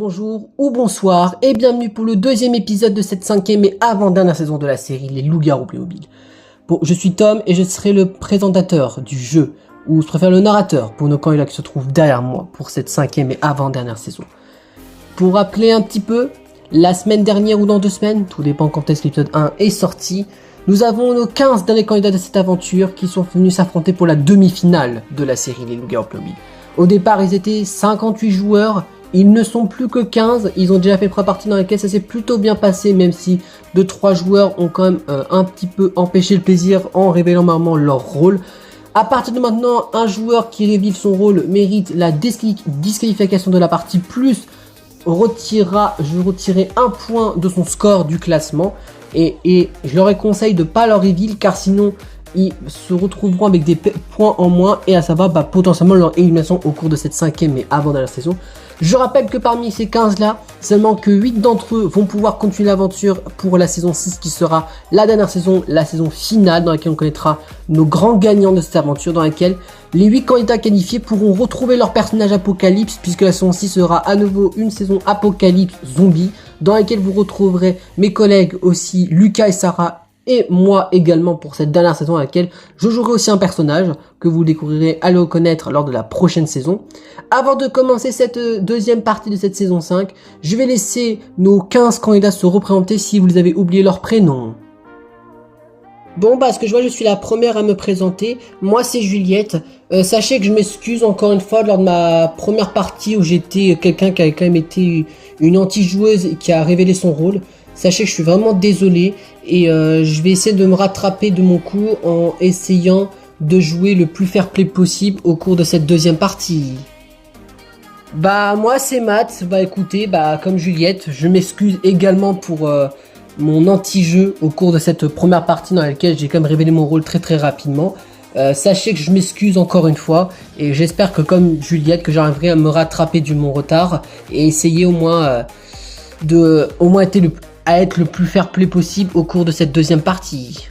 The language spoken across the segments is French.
bonjour ou bonsoir et bienvenue pour le deuxième épisode de cette cinquième et avant-dernière saison de la série Les Loups-Garous Playmobil. Bon, je suis Tom et je serai le présentateur du jeu, ou je préfère le narrateur pour nos candidats qui se trouvent derrière moi pour cette cinquième et avant-dernière saison. Pour rappeler un petit peu, la semaine dernière ou dans 2 semaines, tout dépend quand est-ce que l'épisode 1 est sorti, nous avons nos 15 derniers candidats de cette aventure qui sont venus s'affronter pour la demi-finale de la série Les Loups-Garous Playmobil. Au départ, ils étaient 58 joueurs, ils ne sont plus que 15, ils ont déjà fait 3 parties dans lesquelles ça s'est plutôt bien passé, même si 2-3 joueurs ont quand même un petit peu empêché le plaisir en révélant normalement leur rôle. À partir de maintenant, un joueur qui révèle son rôle mérite la disqualification de la partie, plus je retirerai 1 point de son score du classement, et je leur conseille de ne pas leur reveal car sinon ils se retrouveront avec des points en moins et à savoir potentiellement leur élimination au cours de cette 5e et avant-dernière saison. Je rappelle que parmi ces 15 là, seulement que 8 d'entre eux vont pouvoir continuer l'aventure pour la saison 6 qui sera la dernière saison, la saison finale dans laquelle on connaîtra nos grands gagnants de cette aventure, dans laquelle les 8 candidats qualifiés pourront retrouver leur personnage Apocalypse, puisque la saison 6 sera à nouveau une saison Apocalypse zombie dans laquelle vous retrouverez mes collègues aussi Lucas et Sarah et moi également pour cette dernière saison à laquelle je jouerai aussi un personnage que vous découvrirez à le connaître lors de la prochaine saison. Avant de commencer cette deuxième partie de cette saison 5, je vais laisser nos 15 candidats se représenter si vous les avez oublié leur prénom. Bon, parce que je vois, je suis la première à me présenter. Moi, c'est Juliette. Sachez que je m'excuse encore une fois lors de ma première partie où j'étais quelqu'un qui avait quand même été une anti-joueuse et qui a révélé son rôle. Sachez que je suis vraiment désolé et je vais essayer de me rattraper de mon coup en essayant de jouer le plus fair play possible au cours de cette deuxième partie. Moi c'est Matt. Écoutez, comme Juliette, je m'excuse également pour mon anti-jeu au cours de cette première partie dans laquelle j'ai quand même révélé mon rôle très rapidement. Sachez que je m'excuse encore une fois et j'espère que comme Juliette que j'arriverai à me rattraper de mon retard et essayer au moins être le plus fair play possible au cours de cette deuxième partie.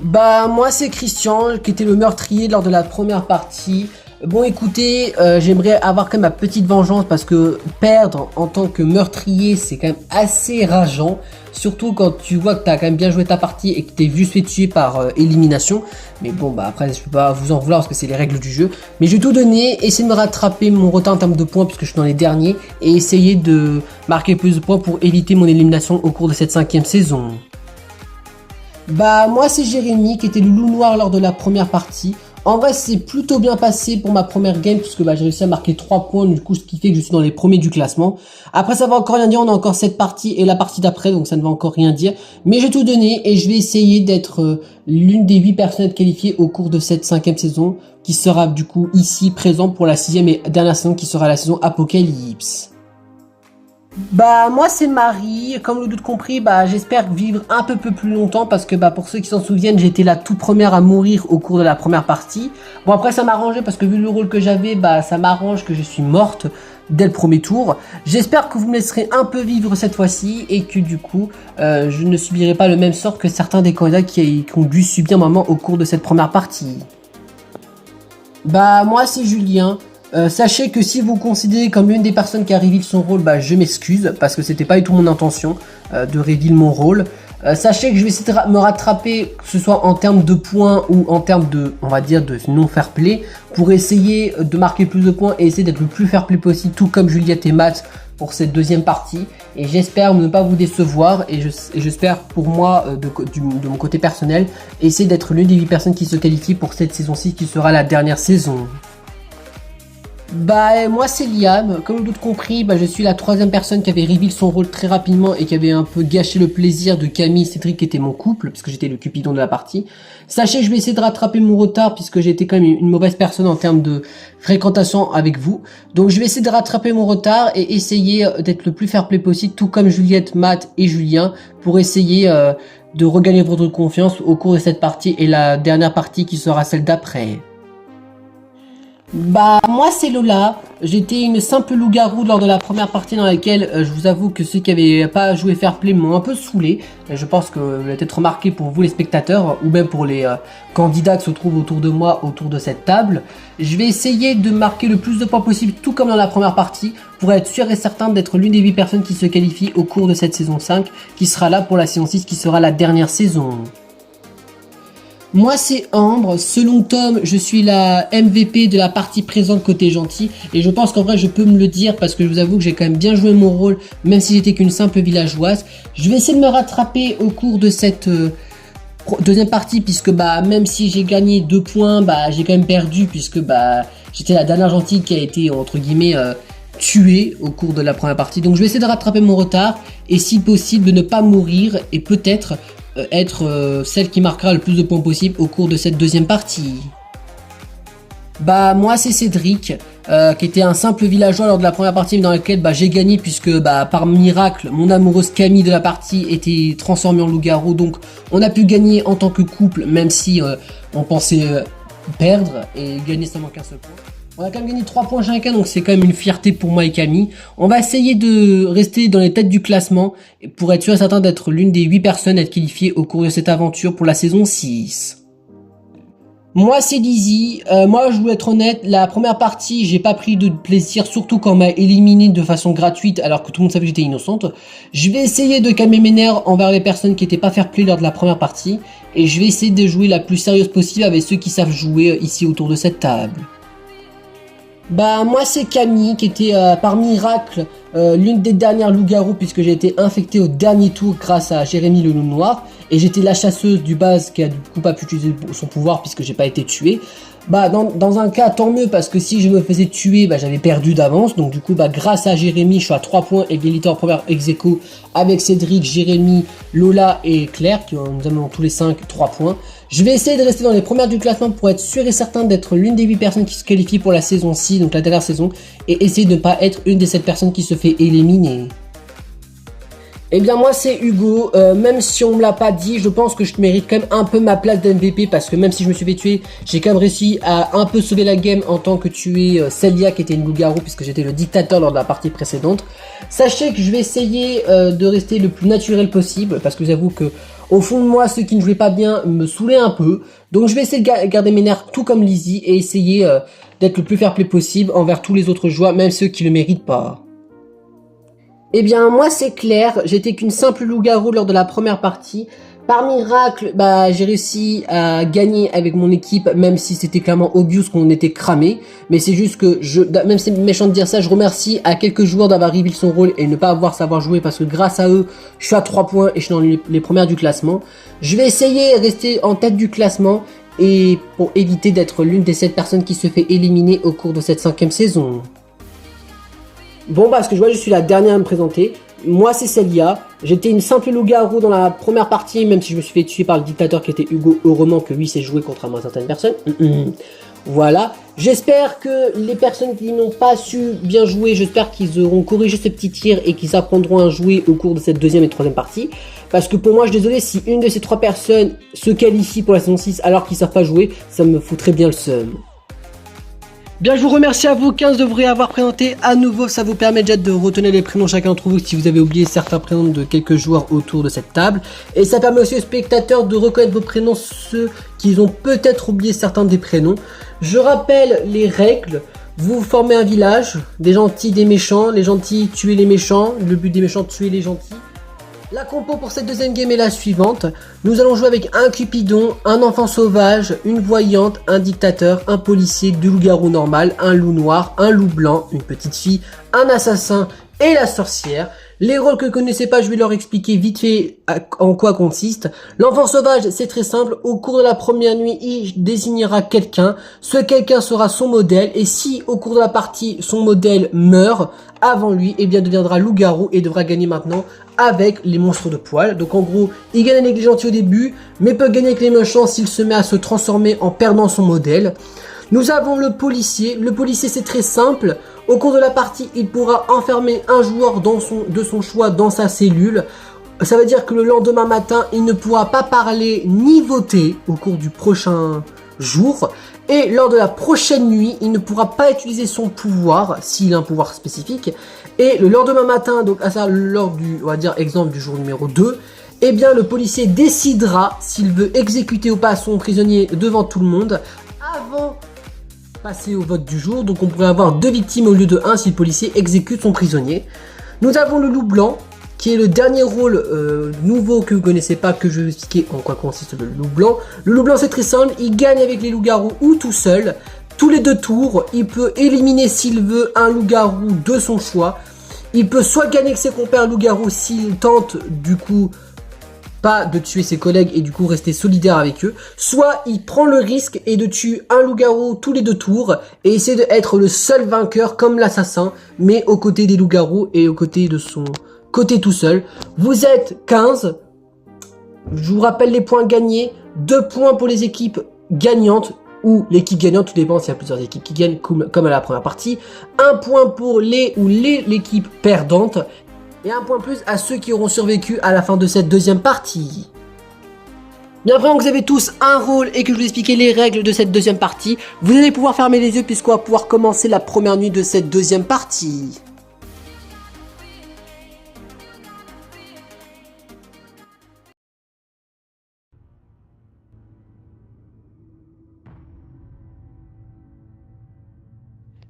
Moi c'est Christian qui était le meurtrier lors de la première partie. Bon écoutez, j'aimerais avoir quand même ma petite vengeance parce que perdre en tant que meurtrier c'est quand même assez rageant. Surtout quand tu vois que tu as quand même bien joué ta partie et que tu t'es juste fait tuer par élimination. Mais bon après je peux pas vous en vouloir parce que c'est les règles du jeu. Mais je vais tout donner, essayer de me rattraper mon retard en termes de points puisque je suis dans les derniers. Et essayer de marquer plus de points pour éviter mon élimination au cours de cette 5e saison. Moi c'est Jérémy qui était le loup noir lors de la première partie. En vrai c'est plutôt bien passé pour ma première game puisque j'ai réussi à marquer 3 points du coup, ce qui fait que je suis dans les premiers du classement. Après ça va encore rien dire, on a encore cette partie et la partie d'après donc ça ne va encore rien dire. Mais j'ai tout donné et je vais essayer d'être l'une des 8 personnes qualifiées au cours de cette 5e saison qui sera du coup ici présent pour la 6e et dernière saison qui sera la saison Apocalypse. Moi c'est Marie, comme le doute compris, j'espère vivre un peu plus longtemps parce que pour ceux qui s'en souviennent, j'étais la toute première à mourir au cours de la première partie. Bon après ça m'arrangeait parce que vu le rôle que j'avais, ça m'arrange que je suis morte dès le premier tour. J'espère que vous me laisserez un peu vivre cette fois-ci et que du coup, je ne subirai pas le même sort que certains des candidats qui ont dû subir au cours de cette première partie. Moi c'est Julien. Sachez que si vous considérez comme l'une des personnes qui a reveal son rôle, je m'excuse parce que c'était pas du tout mon intention de reveal mon rôle. Sachez que je vais essayer de me rattraper, que ce soit en termes de points ou en termes de, on va dire, de non fair play, pour essayer de marquer plus de points et essayer d'être le plus fair play possible, tout comme Juliette et Matt pour cette deuxième partie. Et j'espère ne pas vous décevoir et j'espère pour moi, de mon côté personnel, essayer d'être l'une des 8 personnes qui se qualifient pour cette saison 6 qui sera la dernière saison. Moi c'est Liam, comme vous l'avez compris, je suis la 3e personne qui avait reveal son rôle très rapidement et qui avait un peu gâché le plaisir de Camille et Cédric qui était mon couple, puisque j'étais le cupidon de la partie. Sachez que je vais essayer de rattraper mon retard puisque j'ai été quand même une mauvaise personne en termes de fréquentation avec vous. Donc je vais essayer de rattraper mon retard et essayer d'être le plus fair play possible, tout comme Juliette, Matt et Julien, pour essayer de regagner votre confiance au cours de cette partie et la dernière partie qui sera celle d'après. Bah moi c'est Lola, j'étais une simple loup-garou lors de la première partie dans laquelle je vous avoue que ceux qui avaient pas joué fair play m'ont un peu saoulé. Je pense que vous l'avez peut-être remarqué pour vous les spectateurs ou même pour les candidats qui se trouvent autour de moi, autour de cette table. Je vais essayer de marquer le plus de points possible tout comme dans la première partie pour être sûr et certain d'être l'une des 8 personnes qui se qualifient au cours de cette saison 5 qui sera là pour la saison 6 qui sera la dernière saison. Moi c'est Ambre, selon Tom je suis la MVP de la partie présente côté gentil et je pense qu'en vrai je peux me le dire parce que je vous avoue que j'ai quand même bien joué mon rôle même si j'étais qu'une simple villageoise. Je vais essayer de me rattraper au cours de cette deuxième partie puisque bah même si j'ai gagné 2 points bah j'ai quand même perdu puisque bah j'étais la dernière gentille qui a été entre guillemets tuée au cours de la première partie. Donc je vais essayer de rattraper mon retard et si possible de ne pas mourir et peut-être être celle qui marquera le plus de points possible au cours de cette deuxième partie. Bah moi c'est Cédric qui était un simple villageois lors de la première partie dans laquelle bah, j'ai gagné puisque bah, par miracle mon amoureuse Camille de la partie était transformée en loup-garou, donc on a pu gagner en tant que couple même si on pensait perdre et gagner seulement qu'un seul point. On a quand même gagné 3 points chacun, donc c'est quand même une fierté pour moi et Camille. On va essayer de rester dans les têtes du classement pour être sûr et certain d'être l'une des 8 personnes à être qualifiées au cours de cette aventure pour la saison 6. Moi c'est Lizzie, moi je voulais être honnête, la première partie j'ai pas pris de plaisir, surtout quand on m'a éliminé de façon gratuite alors que tout le monde savait que j'étais innocente. Je vais essayer de calmer mes nerfs envers les personnes qui étaient pas fair play lors de la première partie et je vais essayer de jouer la plus sérieuse possible avec ceux qui savent jouer ici autour de cette table. Bah moi c'est Camille qui était par miracle l'une des dernières loups-garous puisque j'ai été infecté au dernier tour grâce à Jérémy le loup noir et j'étais la chasseuse du base qui a du coup pas pu utiliser son pouvoir puisque j'ai pas été tué. Bah dans un cas tant mieux parce que si je me faisais tuer bah j'avais perdu d'avance, donc du coup bah grâce à Jérémy je suis à 3 points égalité en première ex-aequo avec Cédric, Jérémy, Lola et Claire qui ont nous avons tous les 5 3 points. Je vais essayer de rester dans les premières du classement pour être sûr et certain d'être l'une des 8 personnes qui se qualifient pour la saison 6, donc la dernière saison, et essayer de ne pas être une des 7 personnes qui se fait éliminer. Eh bien moi c'est Hugo, même si on me l'a pas dit, je pense que je mérite quand même un peu ma place d'MVP parce que même si je me suis fait tuer, j'ai quand même réussi à un peu sauver la game en tant que tuer Célia qui était une loup-garou puisque j'étais le dictateur lors de la partie précédente. Sachez que je vais essayer de rester le plus naturel possible parce que j'avoue que au fond de moi, ceux qui ne jouaient pas bien me saoulaient un peu. Donc je vais essayer de garder mes nerfs tout comme Lizzie et essayer d'être le plus fair play possible envers tous les autres joueurs, même ceux qui ne le méritent pas. Eh bien moi c'est Claire, j'étais qu'une simple loup-garou lors de la première partie. Par miracle, bah j'ai réussi à gagner avec mon équipe, même si c'était clairement obvious qu'on était cramé. Mais c'est juste que même si c'est méchant de dire ça, je remercie à quelques joueurs d'avoir reveal son rôle et ne pas avoir savoir jouer parce que grâce à eux, je suis à 3 points et je suis dans les premières du classement. Je vais essayer de rester en tête du classement et pour éviter d'être l'une des 7 personnes qui se fait éliminer au cours de cette 5e saison. Bon parce que je vois je suis la dernière à me présenter. Moi c'est Célia, j'étais une simple loup-garou dans la première partie, même si je me suis fait tuer par le dictateur qui était Hugo, heureusement que lui s'est joué contrairement à certaines personnes. Voilà, j'espère que les personnes qui n'ont pas su bien jouer, j'espère qu'ils auront corrigé ce petit tir et qu'ils apprendront à jouer au cours de cette 2e et 3e partie. Parce que pour moi, je suis désolé, si une de ces 3 personnes se qualifie pour la saison 6 alors qu'ils savent pas jouer, ça me foutrait bien le seum. Bien, je vous remercie à vous 15 de vous réavoir présenté à nouveau, ça vous permet déjà de retenir les prénoms chacun d'entre vous si vous avez oublié certains prénoms de quelques joueurs autour de cette table. Et ça permet aussi aux spectateurs de reconnaître vos prénoms, ceux qui ont peut-être oublié certains des prénoms. Je rappelle les règles, vous formez un village, des gentils, des méchants, les gentils tuez les méchants, le but des méchants tuer les gentils. La compo pour cette 2e game est la suivante. Nous allons jouer avec un cupidon, un enfant sauvage, une voyante, un dictateur, un policier, 2 loups-garous normales, un loup noir, un loup blanc, une petite fille, un assassin et la sorcière. Les rôles que vous ne connaissez pas, je vais leur expliquer vite fait en quoi consiste. L'enfant sauvage, c'est très simple. Au cours de la première nuit, il désignera quelqu'un. Ce quelqu'un sera son modèle. Et si au cours de la partie, son modèle meurt avant lui, eh bien deviendra loup-garou et devra gagner maintenant avec les monstres de poil. Donc en gros, il gagne avec les gentils au début, mais peut gagner avec les méchants s'il se met à se transformer en perdant son modèle. Nous avons le policier. Le policier, c'est très simple. Au cours de la partie, il pourra enfermer un joueur de son choix dans sa cellule. Ça veut dire que le lendemain matin, il ne pourra pas parler ni voter au cours du prochain jour. Et lors de la prochaine nuit, il ne pourra pas utiliser son pouvoir, s'il a un pouvoir spécifique. Et le lendemain matin, donc à ça, lors du, on va dire, exemple du jour numéro 2, eh bien le policier décidera s'il veut exécuter ou pas son prisonnier devant tout le monde avant de passer au vote du jour. Donc on pourrait avoir 2 victimes au lieu de 1 si le policier exécute son prisonnier. Nous avons le loup blanc, qui est le dernier rôle nouveau que vous connaissez pas, que je vais expliquer en quoi consiste le loup blanc. Le loup blanc c'est très simple, il gagne avec les loups-garous ou tout seul. Tous les 2 tours, il peut éliminer s'il veut un loup-garou de son choix. Il peut soit gagner avec ses compères loup-garou s'il tente du coup pas de tuer ses collègues et du coup rester solidaire avec eux. Soit il prend le risque et de tuer un loup-garou tous les 2 tours et essaie d'être le seul vainqueur comme l'assassin, mais aux côtés des loups-garous et aux côtés de son côté tout seul. Vous êtes 15. Je vous rappelle les points gagnés. 2 points pour les équipes gagnantes ou l'équipe gagnante, tout dépend s'il y a plusieurs équipes qui gagnent comme à la première partie. 1 point pour l'équipe perdante et 1 point plus à ceux qui auront survécu à la fin de cette deuxième partie. Bien après que vous avez tous un rôle et que je vous expliquer les règles de cette deuxième partie, vous allez pouvoir fermer les yeux puisqu'on va pouvoir commencer la première nuit de cette deuxième partie.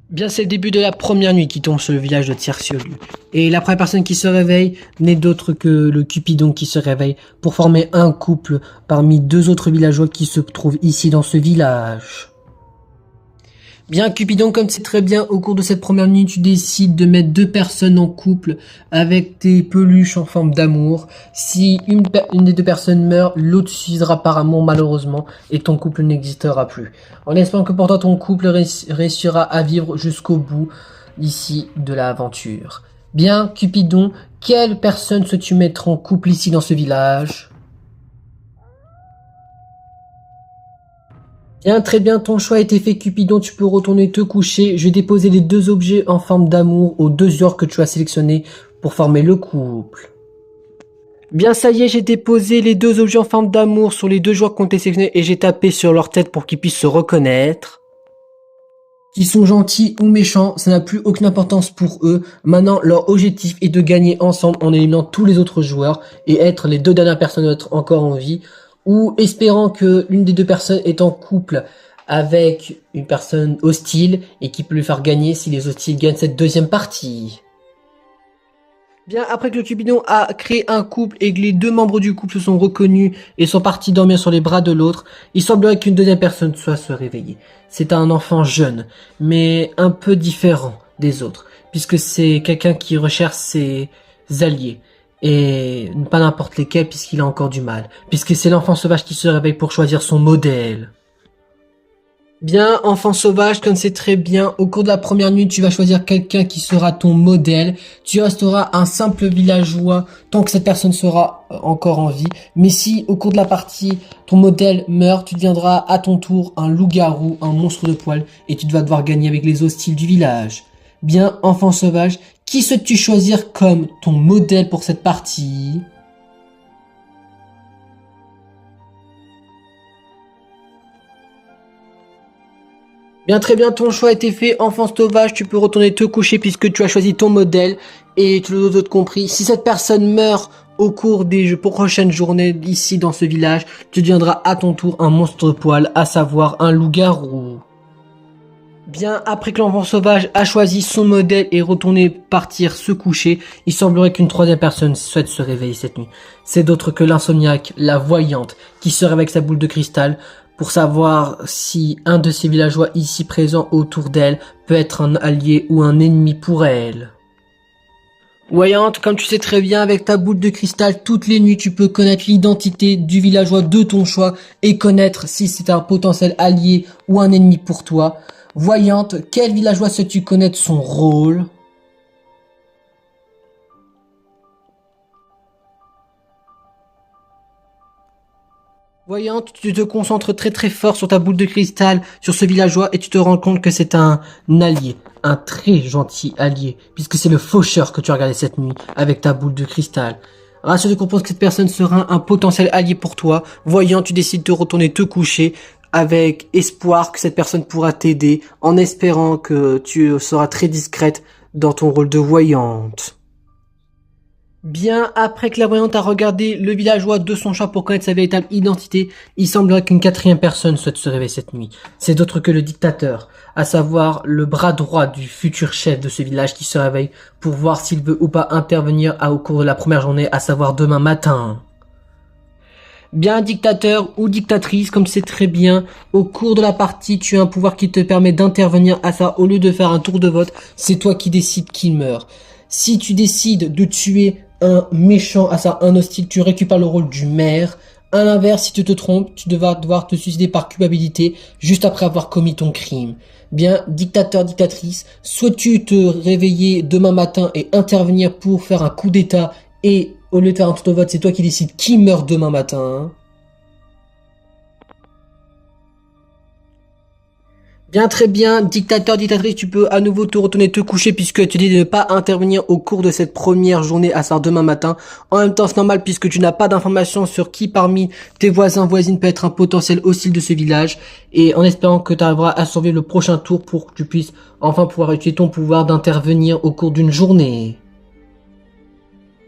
Bien, c'est le début de la première nuit qui tombe sur le village de Tierciolu. Et la première personne qui se réveille n'est d'autre que le Cupidon qui se réveille pour former un couple parmi 2 autres villageois qui se trouvent ici dans ce village. Bien, Cupidon, comme c'est très bien, au cours de cette première nuit, tu décides de mettre 2 personnes en couple avec tes peluches en forme d'amour. Si une des 2 personnes meurt, l'autre suffira par amour malheureusement et ton couple n'existera plus. En espérant que pourtant ton couple réussira à vivre jusqu'au bout ici de l'aventure. Bien, Cupidon, quelle personne souhaites-tu mettre en couple ici dans ce village ? Bien, très bien, ton choix a été fait, Cupidon, tu peux retourner te coucher. Je vais déposer les 2 objets en forme d'amour aux 2 heures que tu as sélectionnés pour former le couple. Bien, ça y est, j'ai déposé les 2 objets en forme d'amour sur les 2 joueurs qui ont été sélectionnés et j'ai tapé sur leur tête pour qu'ils puissent se reconnaître. Qu'ils sont gentils ou méchants, ça n'a plus aucune importance pour eux. Maintenant, leur objectif est de gagner ensemble en éliminant tous les autres joueurs et être les 2 dernières personnes à être encore en vie. Ou espérant que l'une des 2 personnes est en couple avec une personne hostile et qui peut lui faire gagner si les hostiles gagnent cette deuxième partie. Bien, après que le Cupidon a créé un couple et que les 2 membres du couple se sont reconnus et sont partis dormir sur les bras de l'autre, il semblerait qu'une deuxième personne soit se réveiller. C'est un enfant jeune, mais un peu différent des autres, puisque c'est quelqu'un qui recherche ses alliés. Et pas n'importe lesquels puisqu'il a encore du mal, puisque c'est l'enfant sauvage qui se réveille pour choisir son modèle. Bien, enfant sauvage, comme c'est très bien, au cours de la première nuit, tu vas choisir quelqu'un qui sera ton modèle. Tu resteras un simple villageois tant que cette personne sera encore en vie. Mais si, au cours de la partie, ton modèle meurt, tu deviendras à ton tour un loup-garou, un monstre de poil, et tu vas devoir gagner avec les hostiles du village. Bien, enfant sauvage, qui souhaites-tu choisir comme ton modèle pour cette partie ? Bien, très bien, ton choix a été fait. Enfant sauvage, tu peux retourner te coucher puisque tu as choisi ton modèle. Et tous les autres compris, si cette personne meurt au cours des prochaines journées ici dans ce village, tu deviendras à ton tour un monstre de poil, à savoir un loup-garou. Bien, après que l'enfant sauvage a choisi son modèle et retourné partir se coucher, il semblerait qu'une 3e personne souhaite se réveiller cette nuit. C'est d'autre que l'insomniaque, la voyante, qui se réveille avec sa boule de cristal pour savoir si un de ces villageois ici présents autour d'elle peut être un allié ou un ennemi pour elle. Voyante, comme tu sais très bien, avec ta boule de cristal, toutes les nuits, tu peux connaître l'identité du villageois de ton choix et connaître si c'est un potentiel allié ou un ennemi pour toi. Voyante, quel villageois sais-tu connaître son rôle ? Voyante, tu te concentres très fort sur ta boule de cristal, sur ce villageois, et tu te rends compte que c'est un allié, un très gentil allié, puisque c'est le faucheur que tu as regardé cette nuit avec ta boule de cristal. Rassure de comprendre que cette personne sera un potentiel allié pour toi. Voyant, tu décides de retourner te coucher avec espoir que cette personne pourra t'aider, en espérant que tu seras très discrète dans ton rôle de voyante. Bien après que la voyante a regardé le villageois de son chat pour connaître sa véritable identité, il semblerait qu'une quatrième personne souhaite se réveiller cette nuit. C'est d'autre que le dictateur, à savoir le bras droit du futur chef de ce village qui se réveille pour voir s'il veut ou pas intervenir au cours de la première journée, à savoir demain matin. Bien dictateur ou dictatrice, comme c'est très bien, au cours de la partie, tu as un pouvoir qui te permet d'intervenir à ça. Au lieu de faire un tour de vote, c'est toi qui décides qui meurt. Si tu décides de tuer un méchant, à ça, un hostile, tu récupères le rôle du maire. À l'inverse, si tu te trompes, tu vas devoir te suicider par culpabilité juste après avoir commis ton crime. Bien, dictateur, dictatrice, souhaites-tu te réveiller demain matin et intervenir pour faire un coup d'état et au lieu de faire un tour de vote, c'est toi qui décides qui meurt demain matin, hein. Bien, très bien, dictateur, dictatrice, tu peux à nouveau te retourner te coucher puisque tu dis de ne pas intervenir au cours de cette première journée, à savoir demain matin. En même temps, c'est normal puisque tu n'as pas d'informations sur qui parmi tes voisins, voisines peut être un potentiel hostile de ce village. Et en espérant que tu arriveras à survivre le prochain tour pour que tu puisses enfin pouvoir utiliser ton pouvoir d'intervenir au cours d'une journée.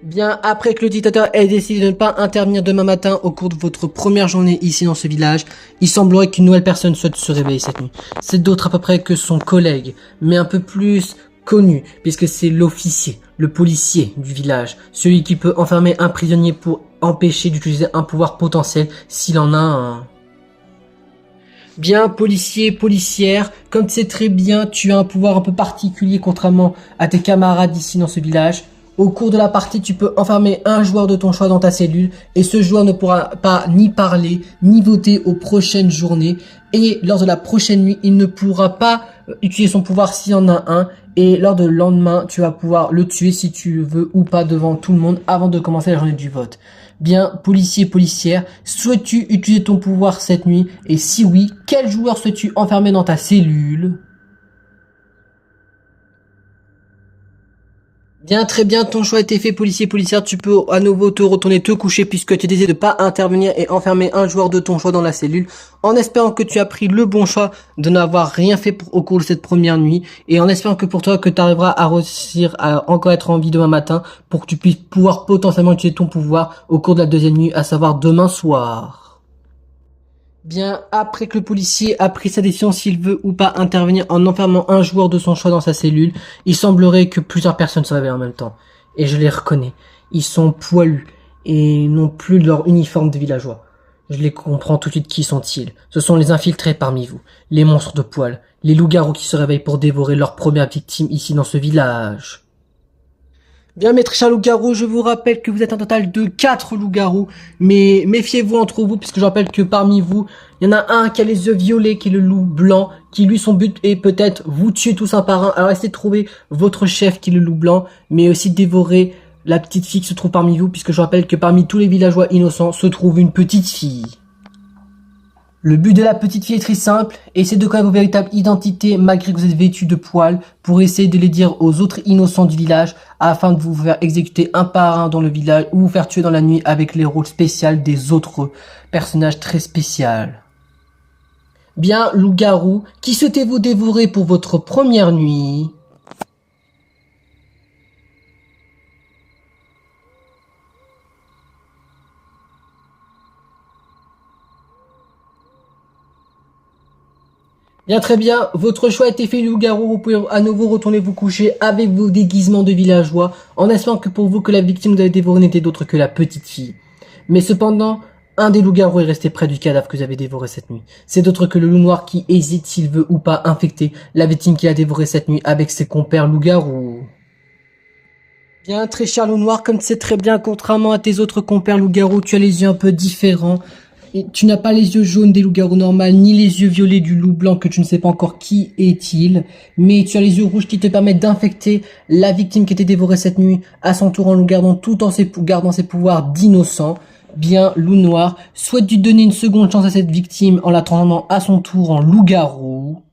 Bien, après que le dictateur ait décidé de ne pas intervenir demain matin au cours de votre première journée ici dans ce village, il semblerait qu'une nouvelle personne souhaite se réveiller cette nuit. C'est d'autre à peu près que son collègue, mais un peu plus connu, puisque c'est l'officier, le policier du village, celui qui peut enfermer un prisonnier pour empêcher d'utiliser un pouvoir potentiel s'il en a un. Bien, policier, policière, comme tu sais très bien, tu as un pouvoir un peu particulier contrairement à tes camarades ici dans ce village. Au cours de la partie, tu peux enfermer un joueur de ton choix dans ta cellule et ce joueur ne pourra pas ni parler, ni voter aux prochaines journées. Et lors de la prochaine nuit, il ne pourra pas utiliser son pouvoir s'il y en a un. Et lors de lendemain, tu vas pouvoir le tuer si tu veux ou pas devant tout le monde avant de commencer la journée du vote. Bien, policier, policière, souhaites-tu utiliser ton pouvoir cette nuit? Et si oui, quel joueur souhaites-tu enfermer dans ta cellule? Bien, très bien, ton choix a été fait, policier, policière, tu peux à nouveau te retourner te coucher puisque tu décides de pas intervenir et enfermer un joueur de ton choix dans la cellule, en espérant que tu as pris le bon choix de n'avoir rien fait au cours de cette première nuit, et en espérant que pour toi que tu arriveras à réussir à encore être en vie demain matin pour que tu puisses pouvoir potentiellement utiliser ton pouvoir au cours de la deuxième nuit, à savoir demain soir. Bien, après que le policier a pris sa décision s'il veut ou pas intervenir en enfermant un joueur de son choix dans sa cellule, il semblerait que plusieurs personnes se réveillent en même temps. Et je les reconnais. Ils sont poilus et n'ont plus leur uniforme de villageois. Je les comprends tout de suite qui sont-ils. Ce sont les infiltrés parmi vous, les monstres de poils, les loups-garous qui se réveillent pour dévorer leur première victime ici dans ce village. Bien, mes très chers loups-garous, je vous rappelle que vous êtes un total de 4 loups-garous, mais méfiez-vous entre vous, puisque je rappelle que parmi vous, il y en a un qui a les yeux violets, qui est le loup blanc, qui lui, son but est peut-être vous tuer tous un par un. Alors essayez de trouver votre chef qui est le loup blanc, mais aussi dévorer la petite fille qui se trouve parmi vous, puisque je rappelle que parmi tous les villageois innocents se trouve une petite fille. Le but de la petite fille est très simple, essayez de connaître vos véritables identités malgré que vous êtes vêtus de poils pour essayer de les dire aux autres innocents du village afin de vous faire exécuter un par un dans le village ou vous faire tuer dans la nuit avec les rôles spéciaux des autres personnages très spéciaux. Bien, loup-garou, qui souhaitez-vous dévorer pour votre première nuit? Bien, très bien, votre choix a été fait, loup-garou, vous pouvez à nouveau retourner vous coucher avec vos déguisements de villageois, en espérant que pour vous que la victime que vous avez dévorée n'était d'autre que la petite fille. Mais cependant, un des loups-garous est resté près du cadavre que vous avez dévoré cette nuit. C'est d'autre que le loup noir qui hésite s'il veut ou pas infecter la victime qu'il a dévorée cette nuit avec ses compères loups-garous. Bien, très cher loup noir, comme tu sais très bien, contrairement à tes autres compères loups-garous, tu as les yeux un peu différents. Et tu n'as pas les yeux jaunes des loups-garous normaux, ni les yeux violets du loup blanc que tu ne sais pas encore qui est-il. Mais tu as les yeux rouges qui te permettent d'infecter la victime qui était dévorée cette nuit à son tour en loup gardant tout en gardant ses pouvoirs d'innocent. Bien, loup noir, souhaites-tu donner une seconde chance à cette victime en la transformant à son tour en loup-garou?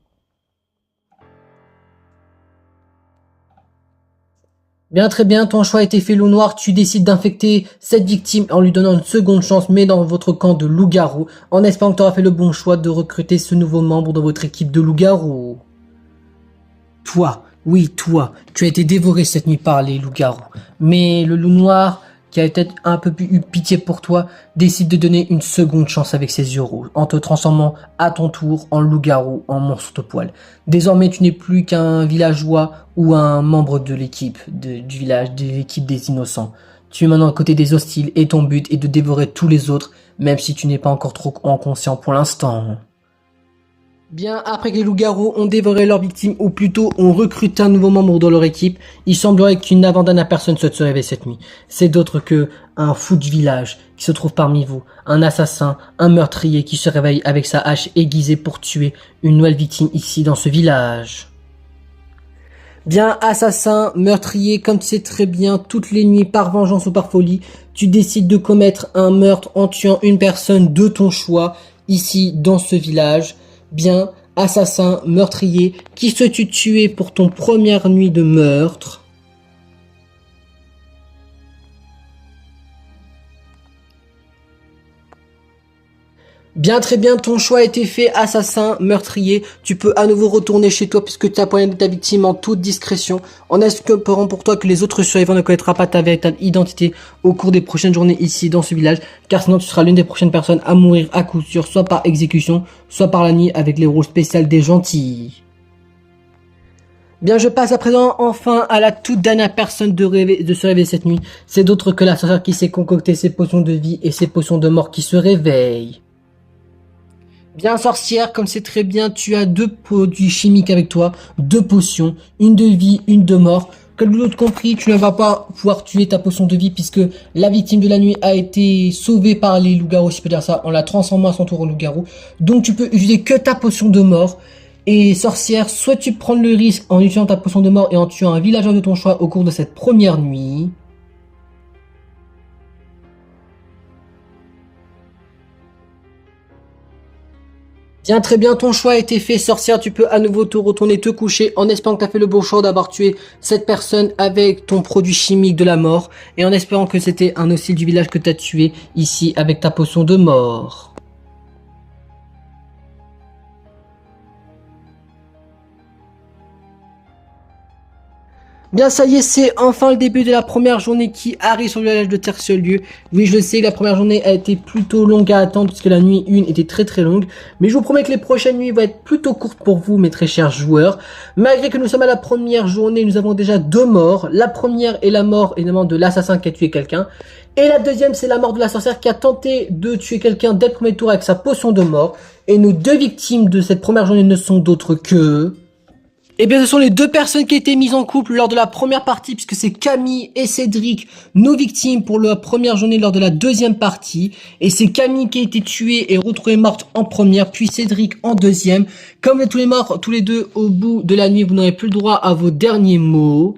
Bien, très bien, ton choix a été fait, loup noir. Tu décides d'infecter cette victime en lui donnant une seconde chance, mais dans votre camp de loup-garou, en espérant que tu auras fait le bon choix de recruter ce nouveau membre dans votre équipe de loup-garou. Toi, oui, toi, tu as été dévoré cette nuit par les loups-garous. Mais le loup noir, qui a peut-être un peu plus eu pitié pour toi, décide de donner une seconde chance avec ses yeux rouges, en te transformant à ton tour en loup-garou, en monstre de poil. Désormais, tu n'es plus qu'un villageois ou un membre de l'équipe du village, de l'équipe des innocents. Tu es maintenant à côté des hostiles et ton but est de dévorer tous les autres, même si tu n'es pas encore trop inconscient pour l'instant. Bien, après que les loups-garous ont dévoré leurs victimes, ou plutôt ont recruté un nouveau membre dans leur équipe, il semblerait qu'une abandonne à personne souhaite se réveiller cette nuit. C'est d'autre que un fou du village qui se trouve parmi vous, un assassin, un meurtrier qui se réveille avec sa hache aiguisée pour tuer une nouvelle victime ici dans ce village. Bien, assassin, meurtrier, comme tu sais très bien, toutes les nuits, par vengeance ou par folie, tu décides de commettre un meurtre en tuant une personne de ton choix, ici, dans ce village. Bien, assassin, meurtrier, qui souhaites-tu tuer pour ton première nuit de meurtre? Bien, très bien, ton choix a été fait, assassin, meurtrier. Tu peux à nouveau retourner chez toi puisque tu as poignardé ta victime en toute discrétion, en espérant pour toi que les autres survivants ne connaîtront pas ta véritable identité au cours des prochaines journées ici dans ce village, car sinon tu seras l'une des prochaines personnes à mourir à coup sûr, soit par exécution, soit par la nuit avec les rôles spéciaux des gentils. Bien, je passe à présent enfin à la toute dernière personne de se réveiller cette nuit. C'est d'autre que la sorcière qui s'est concocté ses potions de vie et ses potions de mort qui se réveillent. Bien, sorcière, comme c'est très bien, tu as deux produits chimiques avec toi, deux potions, une de vie, une de mort. Comme l'autre compris, tu ne vas pas pouvoir tuer ta potion de vie puisque la victime de la nuit a été sauvée par les loups-garous, si je peux dire ça, en la transformant à son tour en loup-garou. Donc tu peux utiliser que ta potion de mort. Et sorcière, soit tu prends le risque en utilisant ta potion de mort et en tuant un villageois de ton choix au cours de cette première nuit. Bien, très bien, ton choix a été fait, sorcière, tu peux à nouveau te retourner te coucher en espérant que tu as fait le bon choix d'avoir tué cette personne avec ton produit chimique de la mort et en espérant que c'était un hostile du village que tu as tué ici avec ta potion de mort. Bien, ça y est, c'est enfin le début de la première journée qui arrive sur le village de Terre-sur-Lieu. Oui, je le sais, la première journée a été plutôt longue à attendre puisque la nuit 1 était très très longue. Mais je vous promets que les prochaines nuits vont être plutôt courtes pour vous, mes très chers joueurs. Malgré que nous sommes à la première journée, nous avons déjà deux morts. La première est la mort, évidemment, de l'assassin qui a tué quelqu'un. Et la deuxième, c'est la mort de la sorcière qui a tenté de tuer quelqu'un dès le premier tour avec sa potion de mort. Et nos deux victimes de cette première journée ne sont d'autres que... Eh bien, ce sont les deux personnes qui ont été mises en couple lors de la première partie, puisque c'est Camille et Cédric, nos victimes pour la première journée lors de la deuxième partie. Et c'est Camille qui a été tuée et retrouvée morte en première, puis Cédric en deuxième. Comme vous êtes tous les morts, tous les deux, au bout de la nuit, vous n'aurez plus le droit à vos derniers mots.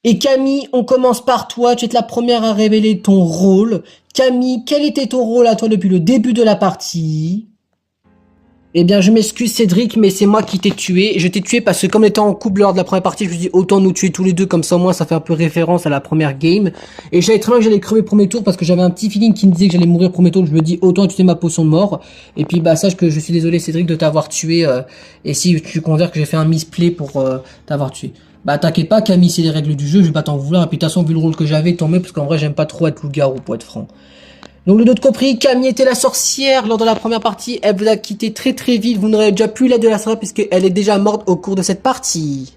Et Camille, on commence par toi, tu es la première à révéler ton rôle. Camille, quel était ton rôle à toi depuis le début de la partie ? Eh bien, je m'excuse Cédric, mais c'est moi qui t'ai tué. Je t'ai tué parce que comme on était en couple lors de la première partie, je me suis dit autant nous tuer tous les deux, comme ça au moins ça fait un peu référence à la première game. Et j'avais très bien que j'allais crever premier tour parce que j'avais un petit feeling qui me disait que j'allais mourir premier tour. Je me dis autant utiliser ma potion de mort. Et puis bah sache que je suis désolé Cédric de t'avoir tué. Et si tu considères que j'ai fait un misplay pour t'avoir tué. Bah t'inquiète pas Camille, c'est les règles du jeu, je vais pas t'en vouloir. Et puis de toute façon vu le rôle que j'avais, tant mieux parce qu'en vrai j'aime pas trop être loup-garou pour être franc. Donc le d'autre compris, Camille était la sorcière lors de la première partie, elle vous a quitté très très vite, vous n'aurez déjà plus l'aide de la sorcière puisqu'elle est déjà morte au cours de cette partie.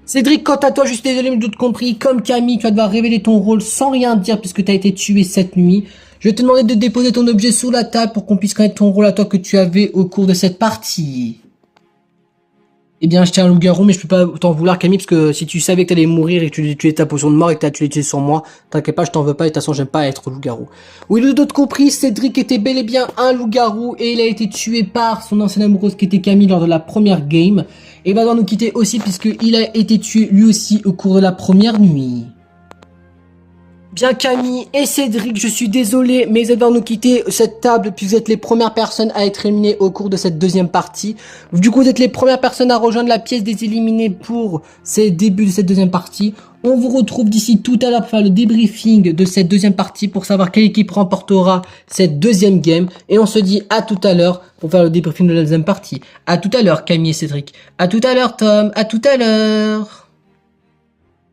Cédric, quant à toi, je suis désolé, mais d'autre compris, comme Camille, tu vas devoir révéler ton rôle sans rien dire puisque tu as été tué cette nuit. Je vais te demander de déposer ton objet sous la table pour qu'on puisse connaître ton rôle à toi que tu avais au cours de cette partie. Eh bien, je tiens un loup-garou, mais je peux pas t'en vouloir, Camille, parce que si tu savais que t'allais mourir et que tu tuais ta potion de mort et que t'as tué sur moi, t'inquiète pas, je t'en veux pas, et de toute façon, j'aime pas être loup-garou. Oui, le d'autre compris, Cédric était bel et bien un loup-garou, et il a été tué par son ancienne amoureuse qui était Camille lors de la première game, et il va devoir nous quitter aussi, puisqu'il a été tué lui aussi au cours de la première nuit. Bien Camille et Cédric, je suis désolé, mais vous allez devoir nous quitter cette table puis vous êtes les premières personnes à être éliminées au cours de cette deuxième partie. Du coup, vous êtes les premières personnes à rejoindre la pièce des éliminés pour ces débuts de cette deuxième partie. On vous retrouve d'ici tout à l'heure pour faire le débriefing de cette deuxième partie pour savoir quelle équipe remportera cette deuxième game. Et on se dit à tout à l'heure pour faire le débriefing de la deuxième partie. À tout à l'heure Camille et Cédric. À tout à l'heure Tom. À tout à l'heure.